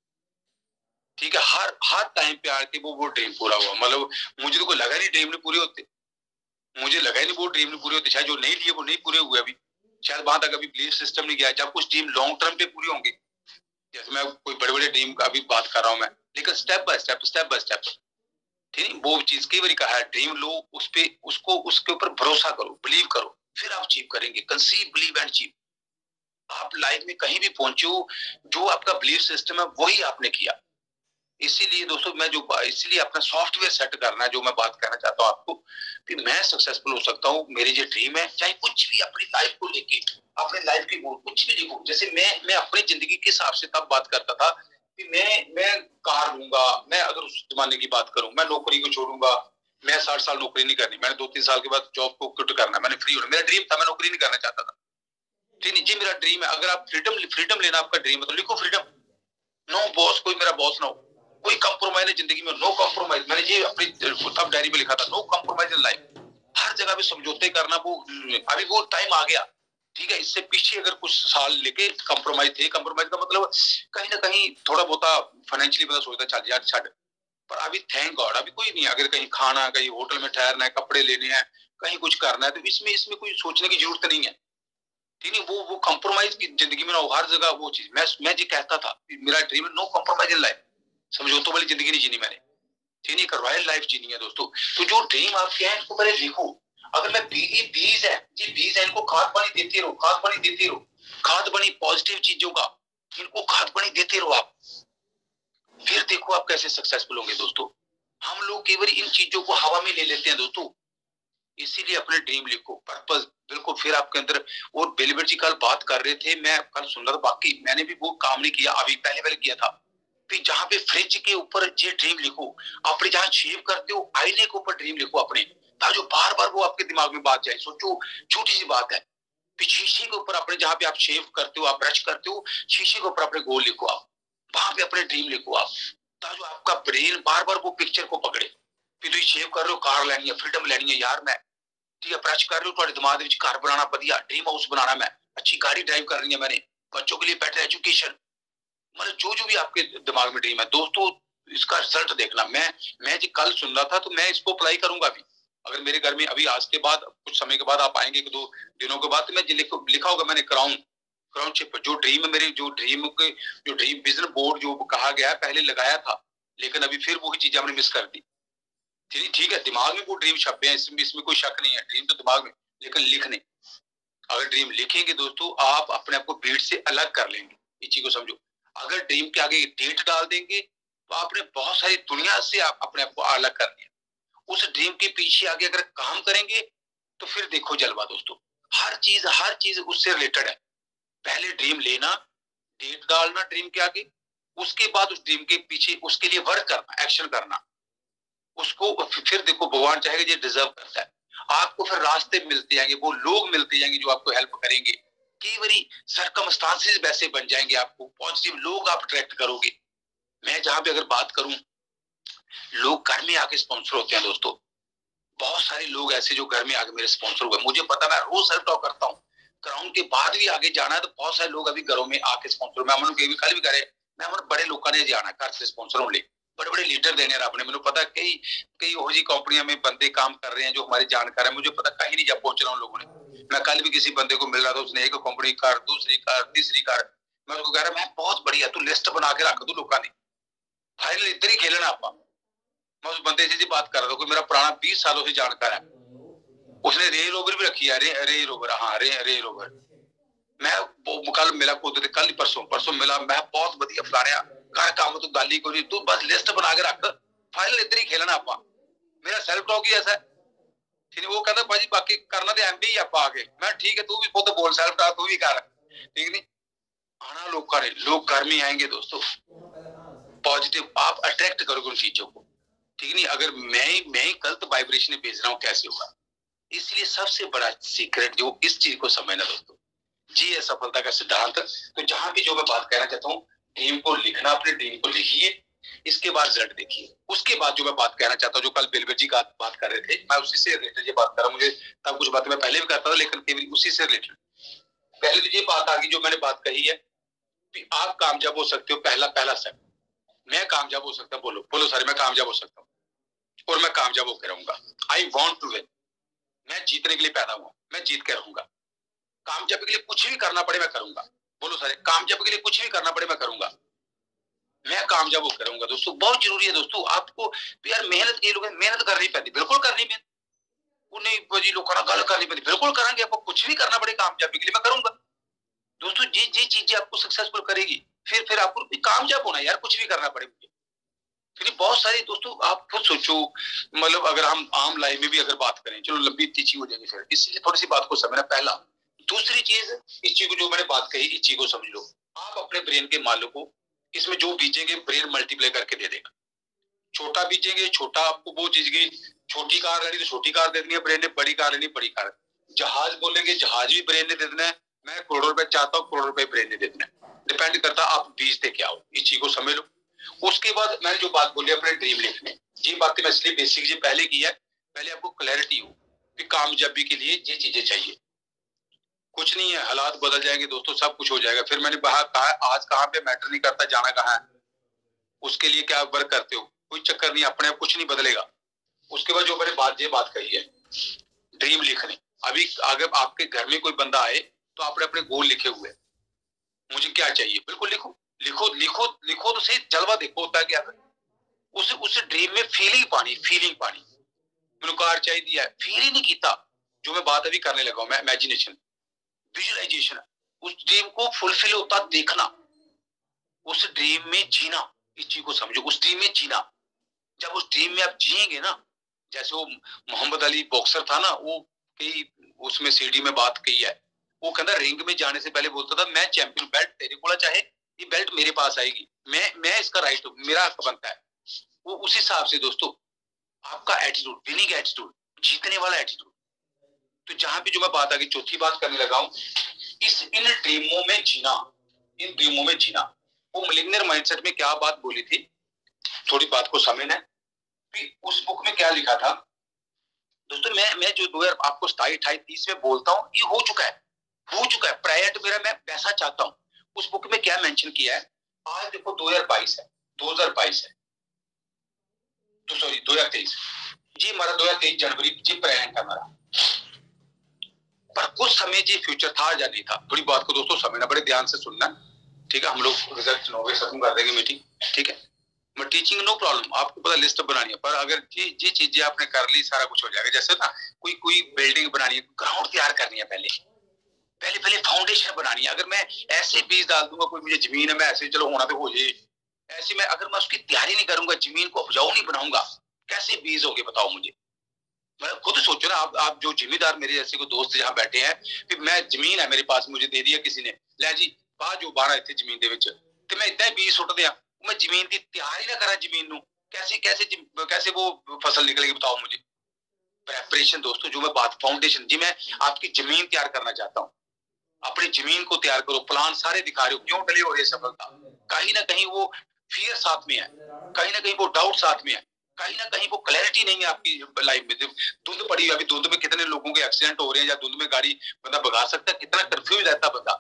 ठीक है, हर टाइम पे आके वो ड्रीम पूरा हुआ। मतलब मुझे तो कोई लगा नहीं ड्रीम नहीं पूरे होते, मुझे लगा ही नहीं वो ड्रीम नहीं पूरे होते। शायद जो नहीं लिए वो नहीं पूरे हुए अभी, शायद वहां तक अभी बिलीफ सिस्टम नहीं गया। जब कुछ ड्रीम लॉन्ग टर्म पे पूरे होंगे, जैसे मैं कोई बड़े बड़े ड्रीम का अभी बात कर रहा हूँ मैं, लेकिन स्टेप बाय स्टेप ठीक है। वो चीज कई बार कहा है, ड्रीम लो, उस पे उसके ऊपर भरोसा करो, बिलीव करो, फिर आप अचीव करेंगे। Conceive, believe and achieve. आप लाइफ में कहीं भी पहुंचो, जो आपका बिलीफ सिस्टम है वही आपने किया। इसीलिए दोस्तों इसीलिए अपना सॉफ्टवेयर सेट करना है, जो मैं बात कहना चाहता हूँ आपको कि मैं सक्सेसफुल हो सकता हूँ। मेरी जो ड्रीम है, चाहे कुछ भी अपनी लाइफ को लेके, अपने लाइफ के गोल कुछ भी लिखो। जैसे मैं अपनी जिंदगी के हिसाब से तब बात करता था कि मैं कार लूंगा। मैं अगर उस जमाने की बात करूं, मैं नौकरी को छोड़ूंगा। मैं 60 साल नौकरी नहीं करनी, मैंने 2-3 साल के बाद जॉब को क्विट करना, मैंने फ्री होना। मेरा ड्रीम था, मैं नौकरी नहीं करना चाहता था। ठीक है जी, मेरा ड्रीम है। अगर आप फ्रीडम लेना आपका ड्रीम है तो लिखो फ्रीडम। नो बॉस, कोई मेरा बॉस ना हो, कोई कंप्रोमाइज नहीं जिंदगी में, नो कंप्रोमाइज। मैंने ये अपनी तब डायरी में लिखा था, नो कंप्रोमाइज इन लाइफ। हर जगह भी समझौते करना, वो अभी वो टाइम आ गया। ठीक है, इससे पीछे अगर कुछ साल लेके कंप्रोमाइज थे, कंप्रोमाइज का मतलब कहीं ना कहीं थोड़ा बहुत फाइनेंशियली बंदा सोचता चल यार छड़, पर अभी थैंक गॉड अभी कोई नहीं। अगर कहीं खाना, कहीं होटल में ठहरना है, कपड़े लेने हैं, कहीं कुछ करना है, तो इसमें कोई सोचने की जरूरत नहीं है। ठीक है, वो कंप्रोमाइज की जिंदगी में ना हो, हर जगह वो चीज। मैं जी कहता था, मेरा dream no compromise in life. समझौतों वाली जिंदगी नहीं जीनी मैंने, ठीक नहीं, रॉयल लाइफ जीनी है दोस्तों। तो जो ड्रीम आपके हैं इसको पहले लिखो। अगर मैं बीज है जी, बीज है, इनको खाद पानी देते रहो, खाद पानी देते रहो, खाद पानी पॉजिटिव चीजों का, इनको खाद पानी देते रहो आप। फिर देखो आप कैसे सक्सेसफुल होंगे दोस्तों। हम लोग केवल इन चीजों को हवा में ले लेते हैं दोस्तों। इसीलिए अपने ड्रीम लिखो, पर्पस बिल्कुल फिर आपके अंदर। और बेलीवर जी कल बात कर रहे थे, मैं कल सुन रहा था, बाकी मैंने भी वो काम नहीं किया, अभी पहले किया था। जहां पे फ्रिज के ऊपर ये ड्रीम लिखो, अपने जहां शेव करते हो आईने के ऊपर ड्रीम लिखो अपने, ताकि बार बार वो आपके दिमाग में बात जाए। सोचो छोटी सी बात है, शीशे के ऊपर अपने जहां पे आप शेव करते हो, आप ब्रश करते हो, शीशे के ऊपर अपने गोल लिखो आप, वहां पे अपने ड्रीम लिखो आप, ताकि आपका ब्रेन बार बार वो पिक्चर को पकड़े। फिर तुम शेव कर रहे हो, कार लेनी है, फ्रीडम लेनी है यार मैं, ठीक है, ब्रश कर रहे हो, तुम्हारे दिमाग में घर बनाना बढ़िया, ड्रीम हाउस बनाना, मैं अच्छी गाड़ी ड्राइव करनी है, मैंने बच्चों के लिए बेटर एजुकेशन, मतलब जो भी आपके दिमाग में ड्रीम है दोस्तों, इसका रिजल्ट देखना। मैं जी कल सुन रहा था, तो मैं इसको अप्लाई करूंगा अभी। अगर मेरे घर में अभी आज के बाद कुछ समय के बाद आप आएंगे, 1-2 दिनों के बाद, तो मैं लिखा होगा मैंने क्राउनशिप, जो ड्रीम मेरे, जो ड्रीम विजन बोर्ड जो कहा गया है, पहले लगाया था, लेकिन अभी फिर वही चीजें हमने मिस कर दी। ठीक है, दिमाग में वो ड्रीम छपे हैं, इसमें कोई शक नहीं है, ड्रीम तो दिमाग में, लेकिन लिखने, अगर ड्रीम लिखेंगे दोस्तों, आप अपने आप को भीड़ से अलग कर लेंगे। इस चीज को समझो। अगर ड्रीम के आगे डेट डाल देंगे, तो आपने बहुत सारी दुनिया से आप अपने आप को अलग कर दिया। उस ड्रीम के पीछे आगे अगर काम करेंगे, तो फिर देखो जलवा दोस्तों। हर चीज उससे रिलेटेड है। पहले ड्रीम लेना, डेट डालना ड्रीम के आगे, उसके बाद उस ड्रीम के पीछे उसके लिए वर्क करना, एक्शन करना, उसको फिर देखो भगवान चाहेगा ये डिजर्व करता है। आपको फिर रास्ते मिलते जाएंगे, वो लोग मिलते जाएंगे जो आपको हेल्प करेंगे। कई बारी सर्कमस्टांसेस वैसे बन जाएंगे, आपको पॉजिटिव लोग आप अट्रैक्ट करोगे। मैं जहां पे अगर बात करूं, लोग घर में आके स्पॉन्सर होते हैं दोस्तों। बहुत सारे लोग ऐसे जो घर में आके मेरे स्पॉन्सर हुए, मुझे पता, मैं रोज सेल्फ टॉक करता हूँ। ग्राउंड के बाद भी आगे जाना है, तो बहुत सारे लोग अभी घरों में आके स्पॉन्सर, मैं कल भी करे, मैं बड़े लोगों ने जाना घर से स्पॉन्सर ले, बड़े बड़े लीडर देने आपने, मैंने पता कई हो जी कंपनियां में बंदे काम कर रहे हैं जो हमारी जानकार है, मुझे पता कहीं नहीं जा पहुंच रहा हूं लोगों ने। मैं कल भी किसी बंदे को मिल रहा था, उसने एक कंपनी कार, दूसरी कार, तीसरी कार, मैं उसको कह रहा मैं बहुत बढ़िया, तू लिस्ट बना के रख दू लोगों ने, फाइनल इधर ही खेलना आप। मैं उस बंदे से जी बात कर रहा था, कोई मेरा पुराना 20 सालों से जानकार है, उसने रेंज रोवर भी रखी है, रेंज रोवर, हाँ रेंज रोवर। मैं कल मिला, कल परसों मिला, मैं बहुत बढ़िया फलाने घर काम तो गाली को नहीं, तू बस लिस्ट बना के रख, फाइनल इधर ही खेलना आप। मेरा सेल्फ टॉक ही ऐसा है। ठीक है, वो कहता भाजी बाकी करना तो एमबी ही आप आगे, मैं ठीक है, तू भी खुद बोल, सेल्फ टॉक तू भी कर, ठीक नहीं। आना लोग करे, लोग घर में आएंगे दोस्तों, पॉजिटिव आप अट्रैक्ट करोगे उन चीजों को, ठीक नहीं। अगर मैं ही गलत वाइब्रेशन भेज रहा हूँ, कैसे होगा। इसलिए सबसे बड़ा सीक्रेट जो इस चीज को समझना दोस्तों, जी है सफलता का सिद्धांत। तो जहां भी जो मैं बात कहना चाहता हूँ, ड्रीम को लिखना, अपने ड्रीम को लिखिए, इसके बाद रिजल्ट देखिए। उसके बाद जो मैं बात कहना चाहता हूँ, जो कल बेलवर जी का बात कर रहे थे, मैं उसी से रिलेटेड ये बात कर रहा हूँ। मुझे तब कुछ बातें मैं पहले भी करता था, लेकिन उसी से रिलेटेड पहले तो ये बात आ गई जो मैंने बात कही है कि आप कामयाब हो सकते हो। पहला स्टेप, मैं कामयाब हो सकता हूँ, बोलो सारे, मैं कामयाब हो सकता हूँ और मैं कामयाब होकर रहूंगा। आई वॉन्ट टू विन, मैं जीतने के लिए पैदा हुआ, मैं जीत के रहूंगा। कामयाबी के लिए कुछ भी करना पड़े मैं करूंगा, बोलो सारे, कामयाबी के लिए कुछ भी करना पड़े मैं करूंगा, मैं कामयाब होकर रहूंगा। दोस्तों बहुत जरूरी है दोस्तों, आपको यार मेहनत के लोग मेहनत करनी पड़ती, बिल्कुल करनी मेहनत, उन्हें जी लोग गल करनी पड़ती, बिल्कुल करेंगे, आपको कुछ भी करना पड़े कामयाबी के लिए मैं करूंगा। दोस्तों जी चीजें आपको सक्सेसफुल करेगी, फिर आपको कामयाब होना यार, कुछ भी करना पड़े मुझे, फिर बहुत सारे दोस्तों आप खुद सोचो, मतलब अगर हम आम लाइफ में भी अगर बात करें, चलो लंबी तीखी हो जाएगी फिर, इसलिए थोड़ी सी बात को समझना। पहला, दूसरी चीज, इस चीज को जो मैंने बात कही, इस चीज को समझ लो। आप अपने ब्रेन के मालिक को, इसमें जो बीजेंगे ब्रेन मल्टीप्लाई करके दे देगा। छोटा बीजेंगे छोटा, आपको वो चीज की छोटी कार लेनी तो छोटी कार दे देनी है ब्रेन ने, बड़ी कार लेनी बड़ी कार। जहाज बोलेंगे जहाज भी ब्रेन ने दे देना है। मैं करोड़ों रुपए चाहता हूँ, करोड़ रुपए ब्रेन ने दे देना है। डिपेंड करता आप बीजते क्या हो, इस चीज को समझ लो। उसके बाद मैंने जो बात बोली अपने ड्रीम लिखने, ये बातें मैं इसलिए बेसिक जी पहले की है, पहले आपको क्लैरिटी हो कि कामयाबी के लिए ये चीजें चाहिए। कुछ नहीं है, हालात बदल जाएंगे दोस्तों, सब कुछ हो जाएगा। फिर मैंने कहा आज कहाँ पे मैटर नहीं करता जाना कहाँ है, उसके लिए क्या वर्क करते हो, कोई चक्कर नहीं, अपने आप कुछ नहीं बदलेगा। उसके बाद जो मैंने बात कही है ड्रीम लिखने, अभी अगर आपके घर में कोई बंदा आए तो आपने अपने गोल लिखे हुए, मुझे क्या चाहिए, बिल्कुल लिखो लिखो लिखो लिखो, तो सही जलवा देखो होता है क्या। उस ड्रीम में फीलिंग पानी मैंने कार चाहिए है, फील ही नहीं किया। जो मैं बात अभी करने लगा हूं, मैं इमेजिनेशन, विजुअलाइजेशन, उस ड्रीम को फुलफिल होता देखना, उस ड्रीम में जीना। इस चीज को समझो, उस ड्रीम में जीना। जब उस ड्रीम में आप जिएंगे ना, जैसे वो मोहम्मद अली बॉक्सर था ना, वो कई उसमें सीडी में बात कही है, वो कहता रिंग में जाने से पहले बोलता था मैं चैंपियन, बेल्ट तेरे को चाहे ये बेल्ट मेरे पास आएगी, मैं इसका राइट हूं, मेरा हक बनता है। वो उस हिसाब से दोस्तों आपका एटीट्यूड, विनिंग एटीट्यूड, जीतने वाला एटीट्यूड। तो जहां भी जो मैं बात आगे चौथी बात करने लगा हूं, इन ड्रीमों में जीना, इन ड्रीमों में जीना। वो मिलियनेयर माइंडसेट में क्या बात बोली थी, थोड़ी बात को समझना है। उस बुक में क्या लिखा था दोस्तों, मैं जो 2000 आपको 27, 28, 30 में बोलता हूँ, ये हो चुका है प्रायर मेरा, मैं पैसा चाहता हूँ। उस बुक में क्या मेंशन किया है, आज देखो 2022 है, 2022 है, तो सॉरी 2023 जी, हमारा 2023 जनवरी जी प्रेजेंट है हमारा। पर कुछ समय जी फ्यूचर था या नहीं था, थोड़ी बात को दोस्तों समझना, बड़े ध्यान से सुनना, ठीक है। हम लोग रिजल्ट 9 बजे खत्म कर देंगे मीटिंग, ठीक है। मैं टीचिंग नो प्रॉब्लम, आपको पता लिस्ट बनानी है, पर अगर ये चीजें आपने कर ली सारा कुछ हो जाएगा। जैसे ना कोई बिल्डिंग बनानी है, ग्राउंड तैयार करनी है, पहले फाउंडेशन बनानी है। अगर मैं ऐसे बीज डाल दूंगा, कोई मुझे जमीन है, मैं ऐसे चलो होना तो हो जाए, ऐसे में अगर मैं उसकी तैयारी नहीं करूंगा, जमीन को उपजाऊ नहीं बनाऊंगा, कैसे बीज होंगे बताओ मुझे। मैं खुद सोचो ना, आप जो जिम्मेदार मेरे जैसे को दोस्त जहां बैठे हैं, कि मैं जमीन है मेरे पास, मुझे दे दिया किसी ने, ले जी पा जो बाहर इतने जमीन दे विच, ते मैं इतना बीज सुट दिया, मैं जमीन की तैयारी ना करा, जमीन नू कैसे वो फसल निकलेगी बताओ मुझे। प्रेपरेशन दोस्तों, जो मैं बात फाउंडेशन जी, मैं आपकी जमीन तैयार करना चाहता हूँ, अपनी जमीन को तैयार करो, प्लान सारे दिखा रहे हो, क्यों डले हो रही है सफलता, कहीं ना कहीं वो फियर साथ में है, कहीं ना कहीं वो डाउट साथ में है, कहीं ना कहीं वो क्लैरिटी नहीं है आपकी लाइफ में। धुंध पड़ी है, अभी धुंध में कितने लोगों के एक्सीडेंट हो रहे हैं, या धुंध में गाड़ी बंदा भगा सकता है, कितना कंफ्यूज रहता है बंदा,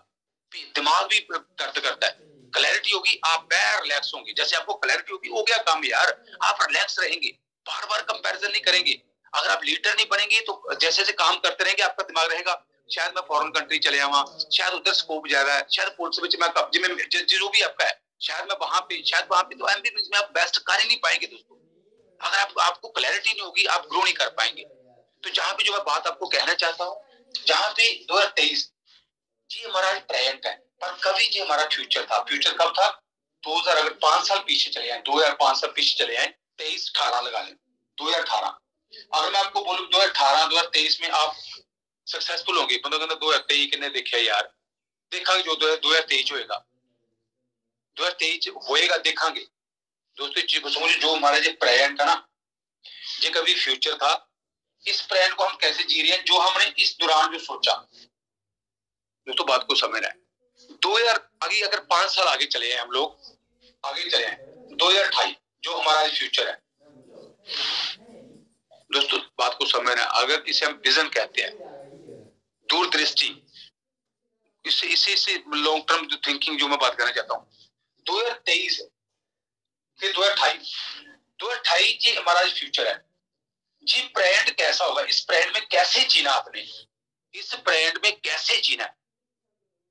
दिमाग भी दर्द करता है। क्लैरिटी होगी, आप रिलैक्स होंगे, जैसे आपको क्लैरिटी होगी, हो गया काम यार, आप रिलैक्स रहेंगे, बार बार कंपैरिजन नहीं करेंगे। अगर आप लीडर नहीं बनेंगे तो जैसे जैसे काम करते रहेंगे, आपका दिमाग रहेगा शायद मैं फॉरेन कंट्री चले जावा, शायद उधर स्कोप ज्यादा है, शायद पुलिस में मैं कब्जे में, जो भी आपका है, शायद मैं वहां पे तो एमबीबीएस में आप बेस्ट कर ही नहीं पाएंगे दोस्तों। अगर आपको क्लैरिटी नहीं होगी, आप ग्रो नहीं कर पाएंगे। तो जहां पे जो मैं बात आपको कहना चाहता हूँ, जहां पे 2023 जी हमारा प्रेजेंट है, पर कभी जी हमारा फ्यूचर था। फ्यूचर कब था, 2000, अगर 5 साल पीछे चले जाए, 2005 साल पीछे चले जाए, 23-18 लगा लें, 2018। अगर मैं आपको बोलूं 2018-2023 में आप सक्सेसफुल होंगे, बंदा कहता 2023 कितने देखा यार, देखा जो 2023 होएगा, 2023 होएगा, देखांगे दोस्तों। इस चीज को समझिए, जो हमारा जो प्रेजेंट है ना, ये कभी फ्यूचर था, इस प्रेजेंट को हम कैसे जी रहे हैं, जो हमने इस दौरान जो सोचा दोस्तों, बात को समझना है। 2000 आगे अगर 5 साल आगे चले हैं, हम लोग आगे चले हैं 2028, जो हमारा फ्यूचर है दोस्तों, बात को समझना है। अगर इसे हम विजन कहते हैं, दूरदृष्टि, इससे लॉन्ग टर्म जो थिंकिंग जो मैं बात करना चाहता हूँ, 2023 फिर 2028 जी हमारा फ्यूचर है जी। प्रेजेंट कैसा होगा, इस प्रेजेंट में कैसे जीना, आपने इस प्रेजेंट में कैसे जीना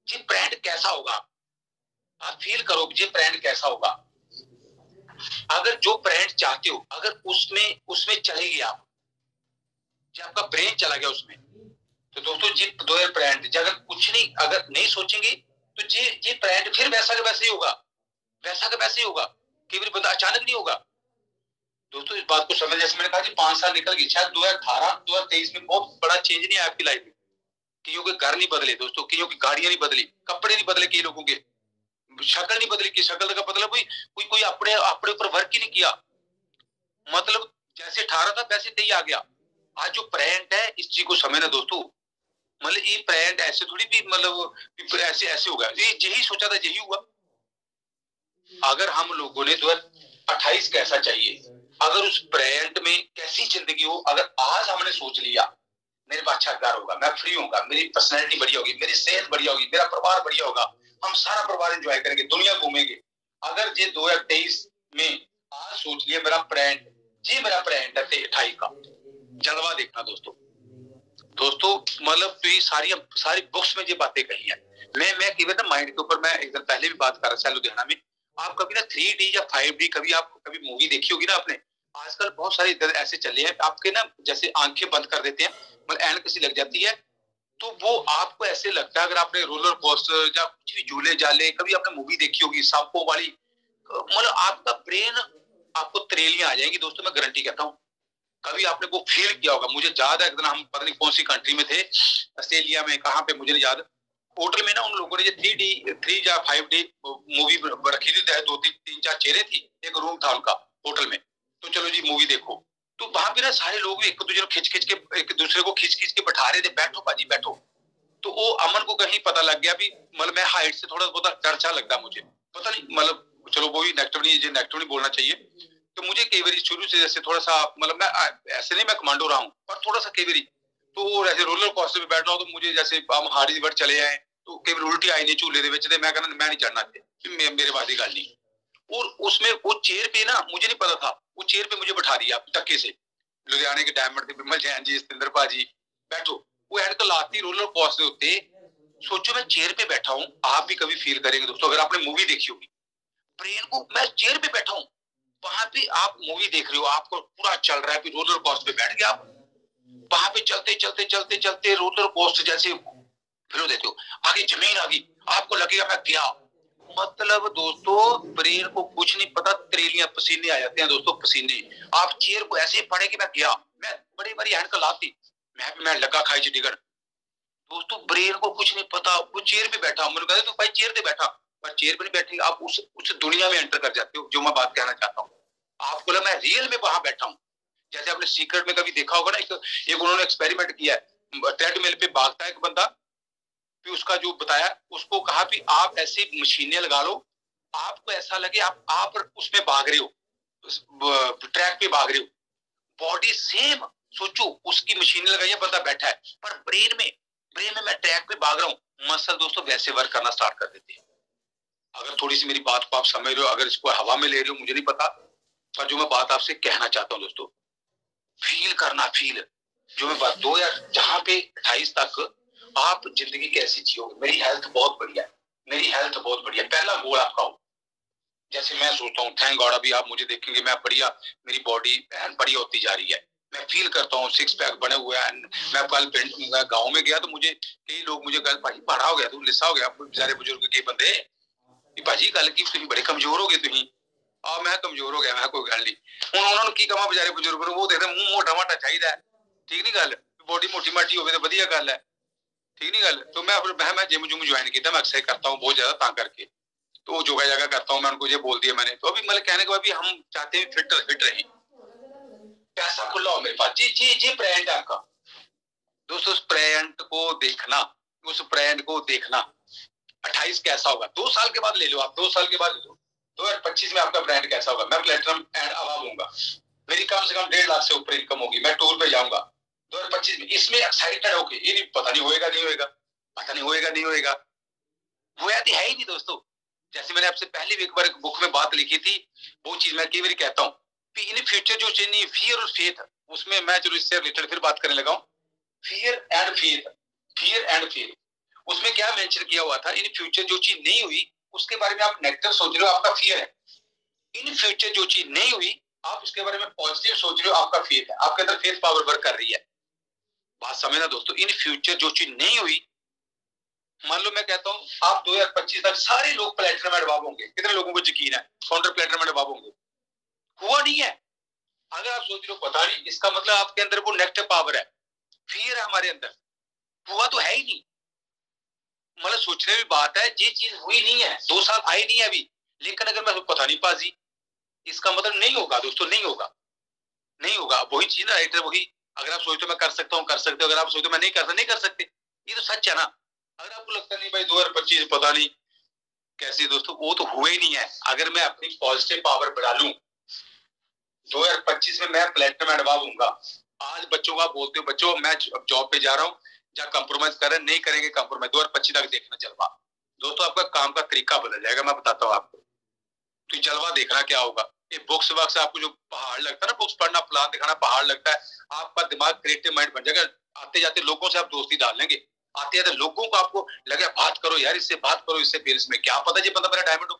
जी, प्रेजेंट कैसा होगा, आप फील करो जी प्रेजेंट कैसा होगा। अगर जो प्रेजेंट चाहते हो, अगर उसमें चले गए आप, जब आपका ब्रेन चला गया उसमें, तो दोस्तों जी 2000 प्रेजेंट, अगर कुछ नहीं, अगर नहीं सोचेंगे तो जी प्रेजेंट फिर वैसा का वैसे ही होगा, वैसा का वैसे ही होगा, कई बार बंदा अचानक नहीं होगा। दोस्तों इस बात को समझ, जैसे मैंने कहा कि 5 साल निकल गए, शायद 2018 2023 में बहुत बड़ा चेंज नहीं आया आपकी लाइफ में। कईयों के घर नहीं बदले दोस्तों, कईयों की गाड़ियां नहीं बदली, कपड़े नहीं बदले, कई लोगों के शक्ल नहीं बदली, की शक्ल का मतलब कोई अपने ऊपर वर्क ही नहीं किया। मतलब जैसे 18 था वैसे 23 आ गया। आज जो प्रेजेंट है इस चीज को समझना दोस्तों, मतलब ये प्रेजेंट ऐसे थोड़ी भी, मतलब ऐसे होगा, यही सोचा था यही हुआ। अगर हम लोगों ने 2028 कैसा चाहिए, अगर उस प्रेजेंट में कैसी जिंदगी हो, अगर आज हमने सोच लिया मेरे पास अच्छा घर होगा, मैं फ्री होगा, मेरी पर्सनैलिटी बढ़िया होगी, मेरी सेहत बढ़िया होगी, मेरा परिवार बढ़िया होगा, हम सारा परिवार एंजॉय करेंगे, दुनिया घूमेंगे। अगर ये 2023 में आज सोच लिया मेरा प्रेजेंट, ये मेरा प्रेजेंट है 28 का, जलवा देखना दोस्तों। मतलब तो ये सारी बुक्स में ये बातें कही है। मैं केवल ना माइंड के ऊपर, मैं एक दिन पहले भी बात कर रहा था लुधियाना में, आप कभी ना 3D या 5D कभी मूवी देखी होगी ना आपने। आजकल बहुत सारे इधर ऐसे चले हैं आपके ना, जैसे आंखें बंद कर देते हैं, मतलब ऐनक सी लग जाती है, तो वो आपको ऐसे लगता है, अगर आपने रोलर कोस्टर या कुछ भी झूले जाले कभी आपने मूवी देखी होगी सांपों वाली, मतलब आपका ब्रेन, आपको त्रेलियां आ जाएंगी दोस्तों, मैं गारंटी कहता हूँ। कभी आपने वो फील किया होगा। मुझे याद है एक दिन हम पता नहीं कौन सी कंट्री में थे, ऑस्ट्रेलिया में, कहाँ पे मुझे नहीं याद, होटल में ना उन लोगों ने 3 या 5D मूवी रखी थी, 2-3-4 चेहरे थी, एक रूम था उनका होटल में, तो चलो जी मूवी देखो। तो वहां पे ना सारे लोग एक दूसरे को खिंच के, एक दूसरे को खिंच के बैठा रहे थे, बैठो पाजी बैठो। तो वो अमन को कहीं पता लग गया भी, मतलब मैं हाइट से थोड़ा बहुत डर सा लगता मुझे, पता नहीं, मतलब चलो वो भी नेगेटिव नहीं बोलना चाहिए। तो मुझे कई बार शुरू से जैसे थोड़ा सा, मतलब मैं ऐसे नहीं मैं कमांडो रहा हूँ, पर थोड़ा सा कई बार तो ऐसे रोलर कोस्टर पे बैठना हो तो मुझे, जैसे हम हाड़ी वर्ड चले आए तो कई बार उल्टी आई नहीं झूले दे मैं कहना मैं नहीं चढ़ना थे, मेरे वादी गल नहीं। और उसमें वो चेयर पे ना, मुझे नहीं पता था, वो चेयर पे मुझे बैठा दिया धक्के से, लुधियाने के डायमंड के बिमल जैन जी, सतिंदर भाजी, बैठो। वो एनक लाती रोलर कोस्टर उत्ते, सोचो मैं चेयर पे बैठा हूँ, आप भी कभी फील करेंगे दोस्तों अगर आपने मूवी देखी होगी, ब्रेन को, मैं चेयर पे बैठा हूँ, वहां पे आप मूवी देख रहे हो, आपको पूरा चल रहा है, रोलर कोस्टर पे बैठ गया आप, वहां पे चलते रोलर कोस्टर जैसे फिर देते हो, आगे जमीन आ गई, आपको लगेगा मैं गया। मतलब दोस्तों ब्रेन को कुछ नहीं पता, त्रेलियां पसीने आ जाते हैं दोस्तों, पसीने। आप चेयर को ऐसे पड़े कि मैं गया, मैं बड़ी बड़ी हैंड लाती, मैं लगा खाई टिकट। दोस्तों ब्रेन को कुछ नहीं पता, वो चेयर पे बैठा, मैंने कहा तो भाई चेयर पे बैठा, पर चेयर पे नहीं बैठेंगे आप, उस दुनिया में एंटर कर जाते हो, जो मैं बात कहना चाहता हूँ। आपको लगा मैं रियल में वहां बैठा हूँ। जैसे आपने सीक्रेट में कभी देखा होगा ना, एक उन्होंने एक्सपेरिमेंट किया है, ट्रेडमिल पे भागता है एक बंदा, फिर उसका जो बताया, उसको कहा कि आप ऐसी मशीनें लगा लो, आपको ऐसा लगे आप उसमें भाग रहे हो, ट्रैक पे भाग रहे हो, बॉडी सेम, सोचो उसकी मशीनें लगाई है, बंदा बैठा है, पर ब्रेन में मैं ट्रैक पे भाग रहा हूँ, मसल दोस्तों वैसे वर्क करना स्टार्ट कर देते हैं। अगर थोड़ी सी मेरी बात को आप समझ रहे हो, अगर इसको हवा में ले रहे हो मुझे नहीं पता, पर जो मैं बात आपसे कहना चाहता हूँ दोस्तों, फील करना, फील जो मैं बात 28 तक आप जिंदगी कैसी जियोगे। मेरी हेल्थ बहुत बढ़िया है, मेरी हेल्थ बहुत बढ़िया, पहला गोल आपका हो। जैसे मैं सोचता हूँ, थैंक गॉड, अभी आप मुझे देखेंगे मैं बढ़िया, मेरी बॉडी बढ़िया होती जा रही है, मैं फील करता हूँ 6 पैक बने हुए हैं। मैं कल गाँव में गया तो मुझे कई लोग मुझे कल भाजी पढ़ा हो गया, तू लिस्सा हो गया, बेचारे बुजुर्ग के बंदे भाजी गल की तुम बड़े कमजोर हो गए तुम। मैं कमजोर हो गया, मैं कोई गल नहीं, हूँ उन्होंने की कहा बेचारे बुजुर्ग वो देखते मूंह मोटा माटा चाहिए, ठीक नहीं गल, बॉडी मोटी माटी हो तो वधिया गल है, ठीक नहीं गल। तो मैं जिम जुम ज्वाइन किया, मैं एक्सरसाइज करता हूँ बहुत ज्यादा, ता करके तो योगा जागा करता हूँ मैं, उनको ये बोल दिया मैंने। तो अभी मतलब कहने के बाद भी हम चाहते हैं फिट रहे, पैसा खुला हो मेरे पास, जी प्रेजेंट है आपका दोस्तों, उस प्रेजेंट को देखना, उस प्रेजेंट को देखना। 28 कैसा होगा, 2 साल के बाद ले लो आप, 2 साल के बाद ले लो, 2025 में आपका ब्रांड कैसा होगा। मैं प्लेटिनम एंड अवार्ड लूंगा, मेरी कम से कम 1.5 लाख से ऊपर इनकम होगी, मैं टूर पे जाऊंगा 2025 में, इसमें एक्साइटेड होके, ये नहीं पता नहीं होएगा नहीं होएगा, पता नहीं होएगा नहीं होएगा, वो याद है ही नहीं दोस्तों। जैसे मैंने आपसे पहले भी एक बार एक बुक में बात लिखी थी, वो चीज मैं कई बार कहता हूँ कि इन फ्यूचर जो चीज नहीं, फियर और फेथ, उसमें मैं चलो इससे रिलेटेड फिर बात करने लगा हूँ, fear and faith, fear and faith. उसमें क्या मेंशन किया हुआ था, इन फ्यूचर जो चीज नहीं हुई उसके बारे में आप नेगेटिव सोच रहे हो, आपका फियर है। इन फ्यूचर जो चीज नहीं हुई आप उसके बारे में पॉजिटिव सोच रहे हो, आपका फेथ है, आपके अंदर फेथ पावर वर्क कर रही है। बात समझना दोस्तों, इन फ्यूचर जो चीज नहीं हुई, मान लो मैं कहता हूँ आप 2025 तक सारे लोग प्लेटिनम एडवाब होंगे, कितने लोगों को यकीन है फाउंडर प्लेटिनम एडवाब होंगे? हुआ नहीं है, अगर आप सोच रहे हो पता नहीं, इसका मतलब आपके अंदर वो नेगेटिव पावर है, फियर है हमारे अंदर, हुआ तो है ही नहीं। मतलब सोचने की बात है, ये चीज हुई नहीं है, 2 साल आई नहीं है अभी, लेकिन अगर मैं पता नहीं पाजी, इसका मतलब नहीं होगा दोस्तों, नहीं होगा, नहीं होगा। वही चीज ना राइटर, वही अगर आप सोचते हो मैं कर सकता हूँ, कर सकते हो, अगर आप सोचते हो मैं नहीं कर सकता, नहीं कर सकते, ये तो सच है ना। अगर आपको लगता नहीं भाई 2025 पता नहीं कैसे, दोस्तों वो तो हुए ही नहीं है। अगर मैं अपनी पॉजिटिव पावर बढ़ा लूं, 2025 में मैं प्लेटिनम एंड अबव हूंगा। आज बच्चों का बोलते हो, बच्चों मैं जॉब पे जा रहा हूँ, जहाँ कंप्रोमाइज कर रहे हैं, नहीं करेंगे कंप्रोमाइज, 2025 तक देखना जलवा। दोस्तों आपका काम का तरीका बदल जाएगा, मैं बताता हूँ आपको। तो जलवा देखना क्या होगा। ये बुक्स वक्स आपको जो पहाड़ लगता है ना, बुक्स पढ़ना, प्लान दिखाना पहाड़ लगता है, आपका दिमाग क्रिएटिव माइंड बन जाएगा। आते जाते लोगों से आप दोस्ती डाल लेंगे, आते जाते लोगों को आपको लगे बात करो यार, इससे बात करो, इससे बिजनेस में क्या पता जी बंदा मेरा डायमंड हो।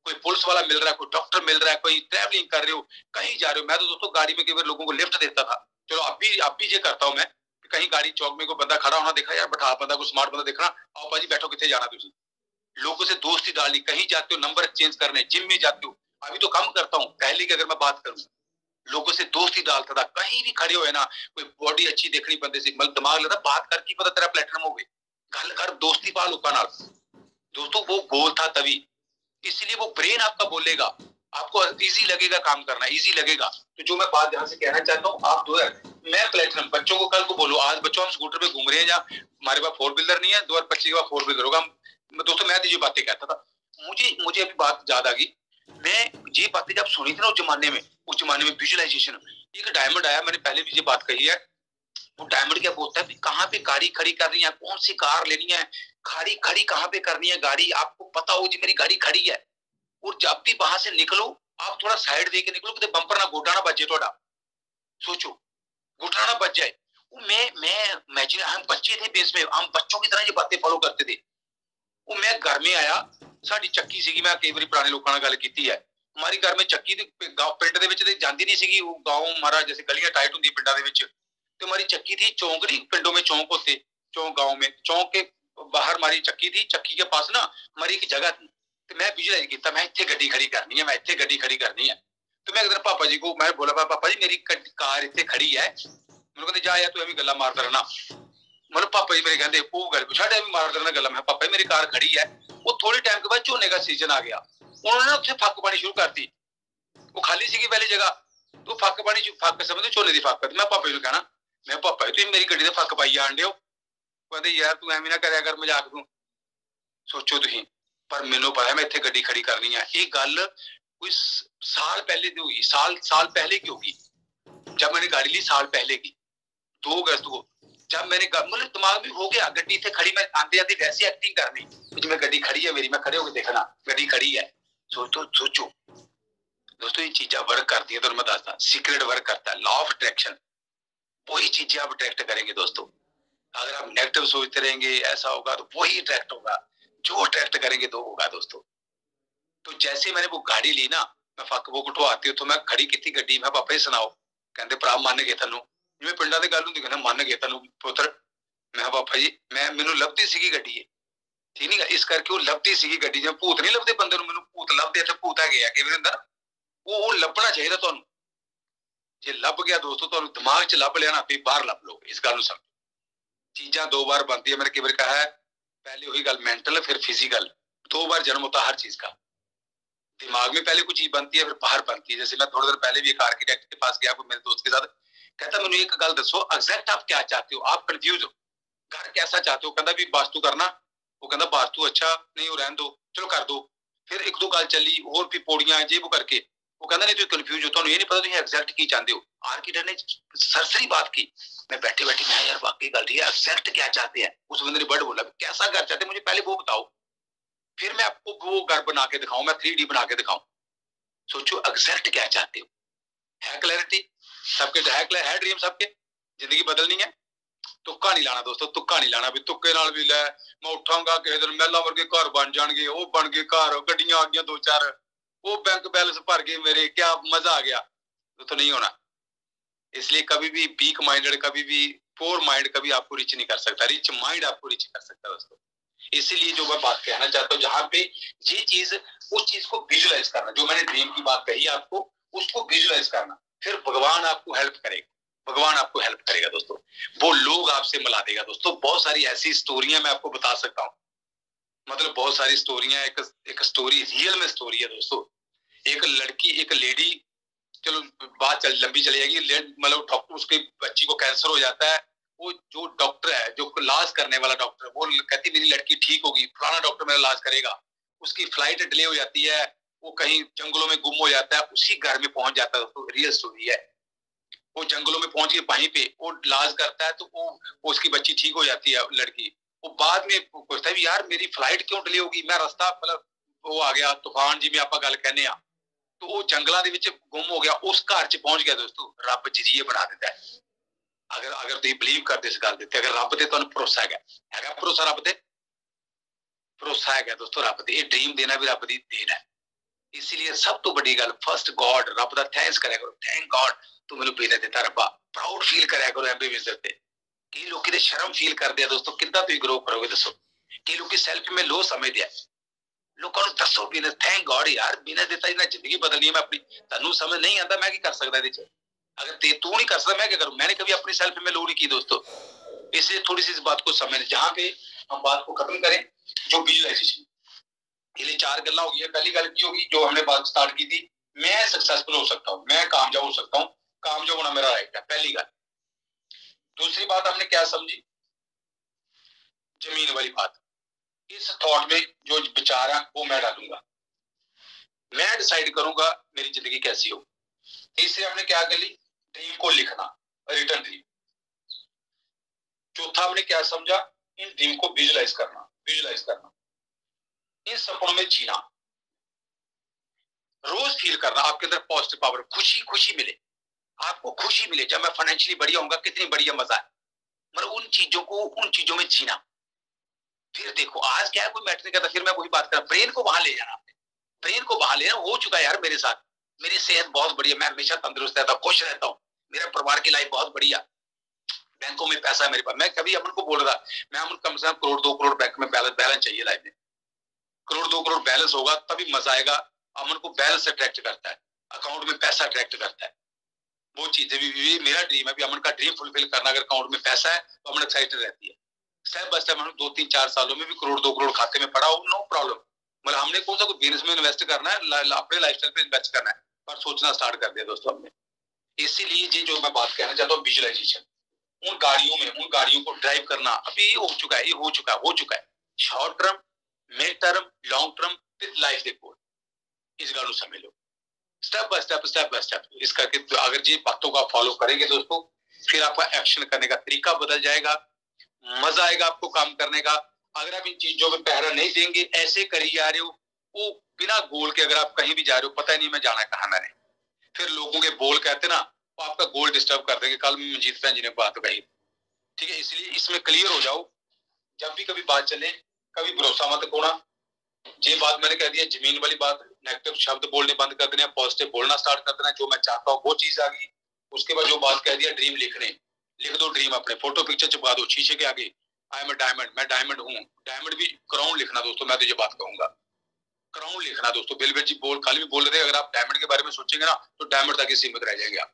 कोई पुलिस वाला मिल रहा है, कोई डॉक्टर मिल रहा है, कोई ट्रैवलिंग कर रहे हो, कहीं जा रहे हो। मैं तो दोस्तों गाड़ी में कई बार लोगों को लिफ्ट देता था, चलो अब भी ये करता हूँ मैं, कहीं गाड़ी चौक में कोई बंदा खड़ा होना देखा, यार बैठा बंदा को, स्मार्ट बंदा देखना, आओ भाजी बैठो, कितने जाना तुझे। लोगों से दोस्ती डालनी, कहीं जाते हो नंबर एक्सचेंज करने, जिम में जाते हो, अभी तो कम करता हूँ, पहले की अगर मैं बात करूँ लोगों से दोस्ती डालता था। कहीं भी खड़े हो ना, कोई बॉडी अच्छी देखनी बंदे से, मतलब दिमाग लगा बात कर की पता तेरा प्लेटिनम हो गई, गल कर दोस्ती पाल होगा ना। दोस्तों वो गोल था तभी, इसलिए वो ब्रेन आपका बोलेगा, आपको इजी लगेगा काम करना, इजी लगेगा। तो जो मैं बात यहाँ से कहना चाहता हूँ, आप मैं प्लेटिनम बच्चों को कल को बोलो, आज बच्चों हम स्कूटर पे घूम रहे हैं, या हमारे पास 4 व्हीलर नहीं है, 2025 का 4 व्हीलर होगा। दोस्तों मैं तो ये बातें कहता था, मुझे अभी बात याद आ गई, मैं ये बातें जब सुनी थी ना उस जमाने में विजुअलाइजेशन, एक डायमंड आया, मैंने पहले भी ये बात कही है, वो डायमंड क्या बोलता है, कहाँ पे गाड़ी खड़ी करनी है, कौन सी कार लेनी है, खड़ी कहाँ पे करनी है गाड़ी, आपको पता हो जी मेरी गाड़ी खड़ी है। और जब भी वहां से निकलो, आप थोड़ा साइड दे के निकलो, कि बंपर ना गोटा ना बजे, थोड़ा सोचो गोटा ना बच जाए। मैं हम बच्चे थे बेस में, हम बच्चों की तरह ये बातें फॉलो करते थे। वो मैं घर में आया, साड़ी चक्की सी, मैं कई बार पुराने लोगों ने गल की है, हमारी घर में चक्की गांव पिंड दे विच जाती नहीं सी, वो गांव हमारा जैसे गलियां टाइट होंगी पिंडा दे विच, तो हमारी चक्की थी, चौंक नहीं, पिंडों में चौंक होते, चौंक गांव में, चौंक के बाहर हमारी चक्की थी, चक्की के पास ना हमारी एक जगह थी, तो मैं विजुअलाइज किया, मैं इतने गड्डी खड़ी करनी है, मैं इतने गड्डी खड़ी करनी है। तो मैं एक दिन पापा जी को मैं बोला, पापा जी मेरी कार इतने खड़ी है, मैंने कहते जा यार तू अभी गल्ला मारता रहना। मतलब पापा जी मेरे कहते वो गल साढ़े भी मारता रहना गल्ला, मैं पापा जी मेरी कार खड़ी है। वो थोड़ी टाइम के बाद झोने का सीजन आ गया, उन्होंने उत्थे फक पानी शुरू कर दी, वो खाली सी पहली जगह, तो फक पानी फक समझो झोने की फक। मैं पापा जी को कहना, मैं पापा जी तुम मेरी गड्डी से फक पाई आन दियो, कहते यार तू एवं ना करया कर, मजाक तू सोचो तुम। पर मैनू पता है मैं इतने गड्डी खड़ी करनी है। ये गल कोई साल पहले की होगी, साल पहले की होगी, जब मैंने गाड़ी ली, साल पहले की 2 अगस्त को, जब मैंने मतलब दिमाग में हो गया गड्डी इतने खड़ी, मैं आंते आंते वैसी एक्टिंग करनी, जिसमें गड्डी खड़ी है मेरी, मैं खड़े होकर देखना गड्डी खड़ी है। सोचो दोस्तों ये चीजें वर्क करती है, तो मैं बताता सीक्रेट वर्क करता है, लॉ ऑफ अट्रैक्शन। वही चीजें आप अट्रैक्ट करेंगे दोस्तों। अगर आप नेगेटिव सोचते रहेंगे ऐसा होगा, तो वही अट्रैक्ट होगा, जो अट्रैक्ट करेंगे तो होगा दोस्तों। तो जैसे मैंने वो गाड़ी ली ना, मैं फक वो उठवाती तो मैं खड़ी की गड्डी, मैं पापा जी सुनाओ, कहते भरा मन गए तेनों, जिवें पिंडां दी गल हुंदी, कहना मन गए तेनों पुत्र। मैं पापा जी मैनू लभदी सीगी गड्डी, ठीक नहीं, इस करके वो लभदी सीगी गड्डी, जिवें भूत नहीं लभदे बंदे नूं, मैनू भूत लभदे, इत्थे भूत हैगे आ, कई वार हुंदा ना, वो लभना चाहिए तुहानूं। जे लभ गया दोस्तों, तुहानूं दिमाग च लभ लिया ना, फिर बाहर लभ लो। इस गल नूं समझो, चीज़ां 2 बार बनती है, मैंने कई बार कहा है, पहले वही गल मेंटल फिर फिजिकल, 2 बार जन्म होता हर चीज का। दिमाग में पहले कुछ चीज बनती है, फिर बाहर बनती है। जैसे मैं थोड़ी देर पहले भी एक आर्किटेक्ट के पास गया, मेरे दोस्त के साथ, कहता मैंने एक गल दसो एग्जैक्ट आप क्या चाहते हो, आप कंफ्यूज हो, घर कैसा चाहते हो, कहता भी वास्तु करना, वो कहता वास्तु अच्छा नहीं हो, रहने दो, चलो कर दो। फिर 1-2 गल चली और भी पौड़ियां जे वो करके, वो कहता नहीं तुम कंफ्यूज हो, तुहानूं ये नहीं पता तुम एग्जैक्ट की चाहते हो। आर्किटेक्ट ने सरसरी बात की, मैं बैठे बैठे मैं यार वाकई गल ठीक है, एग्जैक्ट क्या चाहते हैं। उस बंदे ने वर्ड बोला कैसा घर चाहते मुझे पहले वो बताओ, फिर मैं आपको वो घर बना के दिखाऊं, मैं 3D बना के दिखाऊं। सोचो एग्जैक्ट क्या चाहते हो, है क्लैरिटी सबके, है ड्रीम सबके, जिंदगी बदलनी है। तुक्का नहीं लाना दोस्तों, तुक्का नहीं लाना भी तुक्के नाल भी लै मैं उठांगा किसी दिन महला वर्गे घर बन जाएंगे, वो बन गए घर, गड्डियां आ गई 2-4, वो बैंक बैलेंस भर गए मेरे, क्या मजा आ गया, तो नहीं होना। इसलिए कभी भी वीक माइंडेड, कभी भी पोर माइंड कभी आपको रिच नहीं कर सकता, रिच माइंड आपको रिच कर सकता है दोस्तों। इसीलिए जो मैं बात कहना चाहता हूँ, जहां पे ये चीज, उस चीज को विजुअलाइज करना, जो मैंने ड्रीम की बात कही आपको, उसको विजुअलाइज करना। फिर भगवान आपको हेल्प करेगा, भगवान आपको हेल्प करेगा दोस्तों, वो लोग आपसे मिला देगा दोस्तों। बहुत सारी ऐसी स्टोरियां मैं आपको बता सकता हूँ, मतलब बहुत सारी स्टोरियां, एक स्टोरी रियल में स्टोरी है दोस्तों। एक लड़की, एक लेडी, चलो बात लंबी चली जाएगी, मतलब डॉक्टर, उसके बच्ची को कैंसर हो जाता है, वो जो डॉक्टर है, जो इलाज करने वाला डॉक्टर है, वो कहती मेरी लड़की ठीक होगी, पुराना डॉक्टर मेरा इलाज करेगा, उसकी फ्लाइट डिले हो जाती है, वो कहीं जंगलों में गुम हो जाता है, उसी घर में पहुंच जाता है दोस्तों, रियल स्टोरी है। वो जंगलों में पहुंच के वहीं पे वो इलाज करता है, तो वो उसकी बच्ची ठीक हो जाती है लड़की। वो बाद में पूछता है यार मेरी फ्लाइट क्यों डिले होगी, मैं रास्ता मतलब वो आ गया तूफान जी में आप गल कहने आ, तो वो जंगलों के विच गुम हो गया, उस घर च पहुंच गया दोस्तों। रब जरिए बना देता है, अगर अगर तुम बिलीव करते इस गल ते, अगर रब ते तुहानू भरोसा है भरोसा रब ते, भरोसा है दोस्तों रब ते। ये ड्रीम देना भी रब दी देन है, इसीलिए सब तो बड़ी गल फर्स्ट गॉड, रब दा थैंक्स करया करो, थैंक गॉड तू मैनू बेटा दिता रब्बा, प्राउड फील करया करो एमबीबीएस ते। कई लोग ते शर्म फील करते हैं दोस्तों, कितना तुम ग्रो करोगे दसो। कई लोग सेल्फ में लो समझते हैं, लोगों को दसो बिना थैंक गॉड यार, बिना दिता इन्हें जिंदगी बदलनी है। मैं अपनी तन्नू समझ नहीं आता, मैं की कर सकता है, अगर तू नहीं कर सकता मैं क्या करूं। मैंने कभी अपनी सेल्फ में लो नहीं की दोस्तों, इसलिए थोड़ी सी इस बात को समझ, जहां पे हम बात को खत्म करें, जो विजुअलाइजेशन, ये 4 गल्ला हो गई। पहली गल की होगी जो हमने बात स्टार्ट की थी, मैं सक्सेसफुल हो सकता हूं, मैं कामयाब हो सकता हूं, कामयाब होना मेरा राइट है, पहली गल। दूसरी बात हमने क्या समझी, जमीन वाली बात। इस थॉट में जो विचार है वो मैं डालूंगा, मैं डिसाइड करूंगा मेरी जिंदगी कैसी हो। तीसरी हमने क्या कर ली, ड्रीम को लिखना, रिटर्न ड्रीम। चौथा हमने क्या समझा, इन ड्रीम को विजुलाइज करना, विजुलाइज करना, इन सपनों में जीना, रोज फील करना, आपके अंदर पॉजिटिव पावर, खुशी खुशी मिले, आपको खुशी मिले। जब मैं फाइनेंशियली बढ़िया होऊंगा, कितनी बढ़िया मजा है, मतलब उन चीजों में जीना। फिर देखो आज क्या है, कोई मैटर नहीं करता, फिर मैं वही बात कर, ब्रेन को वहां ले जाना, ब्रेन को वहां ले जाना। हो चुका है यार मेरे साथ, मेरी सेहत बहुत बढ़िया, मैं हमेशा तंदुरुस्त रहता हूँ, खुश रहता हूँ, मेरे परिवार की लाइफ बहुत बढ़िया, बैंकों में पैसा है मेरे पास। मैं कभी अमन को बोल रहा, मैं अमन कम से कम करोड़ 2 करोड़ बैंक में बैलेंस चाहिए लाइफ में, करोड़ 2 करोड़ बैलेंस होगा तभी मजा आएगा। अमन को बैलेंस अट्रैक्ट करता है, अकाउंट में पैसा अट्रैक्ट करता है, वो चीजें भी मेरा ड्रीम है, अमन का ड्रीम फुलफिल करना। अगर अकाउंट में पैसा है तो अमन एक्साइटेड रहती है। स्टेप बाय स्टेप हम 2-3-4 सालों में भी करोड़ 2 करोड़ खाते में पड़ा हो, नो प्रॉब्लम। मतलब हमने कौन सा कोई बिजनेस में इन्वेस्ट करना है, अपने लाइफस्टाइल पे इन्वेस्ट करना है, पर सोचना स्टार्ट कर दिया दोस्तों हमने। इसीलिए ये जो मैं बात कहना चाहता हूँ, विजुअलाइजेशन, उन गाड़ियों को ड्राइव करना, अभी हो चुका है, short term, mid term, long term with life goal. इस गाड़ू समझ लो, स्टेप बाय स्टेप इस करके। तो अगर जी बातों का फॉलो करेंगे दोस्तों, फिर आपका एक्शन करने का तरीका बदल जाएगा, मजा आएगा आपको काम करने का। अगर आप इन चीजों में पहरा नहीं देंगे, ऐसे करी जा रहे हो, वो बिना गोल के अगर आप कहीं भी जा रहे हो, पता ही नहीं मैं जाना कहाँ मैंने, फिर लोगों के बोल कहते ना, वो आपका गोल डिस्टर्ब कर देंगे। कल मंजीत भैन जी ने बात कही, ठीक है, इसलिए इसमें क्लियर हो जाओ। जब भी कभी बात चले, कभी भरोसा मत खोना। ये बात मैंने कह दिया, जमीन वाली बात, नेगेटिव शब्द बोलने बंद कर देना, पॉजिटिव बोलना स्टार्ट कर देना, जो मैं चाहता हूँ वो चीज आ गई। उसके बाद जो बात कह दिया, ड्रीम लिखने, लिख दो ड्रीम, अपने फोटो पिक्चर चिपका दो शीशे के आगे, आई एम अ डायमंड, मैं डायमंड हूँ। डायमंड भी क्राउन लिखना दोस्तों, मैं तो ये बात कहूंगा, क्राउन लिखना दोस्तों। बिलबेट जी खाली भी बोल रहे थे, अगर आप डायमंड के बारे में सोचेंगे ना, तो डायमंड तक ही सीमित रह जाएंगे आप।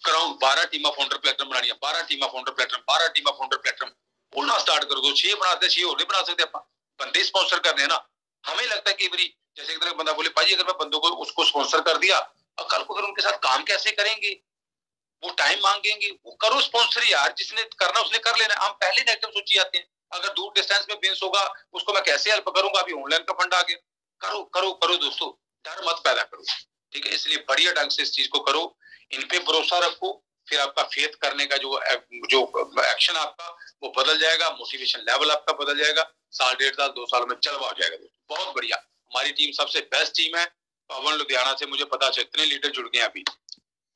क्राउन 12 टीम फाउंडर प्लेटफॉर्म बनानी है, 12 team founder platform, 12 team founder platform बोलना स्टार्ट कर दो। 6 बनाते 6 और नहीं बना सकते आप, बंदे स्पॉन्सर करने हैं ना। हमें लगता है कि बड़ी, जैसे एक बंदा बोले भाई अगर मैं बंदों को उसको स्पॉन्सर कर दिया, और कल को अगर उनके साथ काम कैसे करेंगे, वो टाइम मांगेंगे, वो करो स्पॉन्सर यार, जिसने करना उसने कर लेना। हम पहले नेगेटिव सोची जाते हैं, अगर दूर डिस्टेंस में बिजनेस होगा उसको मैं कैसे हेल्प करूंगा, अभी ऑनलाइन का फंड आ गया, करो करो करो दोस्तों, डर मत पैदा करो, ठीक है। इसलिए बढ़िया ढंग से इस चीज को करो, इन पे भरोसा रखो, फिर आपका फेथ करने का जो एक्शन आपका वो बदल जाएगा, मोटिवेशन लेवल आपका बदल जाएगा, 1.5 साल 2 साल में चलवा हो जाएगा दोस्तों। बहुत बढ़िया, हमारी टीम सबसे बेस्ट टीम है। पवन लुधियाना से मुझे पता है इतने लीडर जुड़ गए हैं अभी,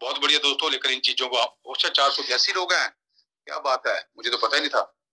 बहुत बढ़िया दोस्तों। लेकिन इन चीजों को 482 लोग हैं, क्या बात है, मुझे तो पता ही नहीं था।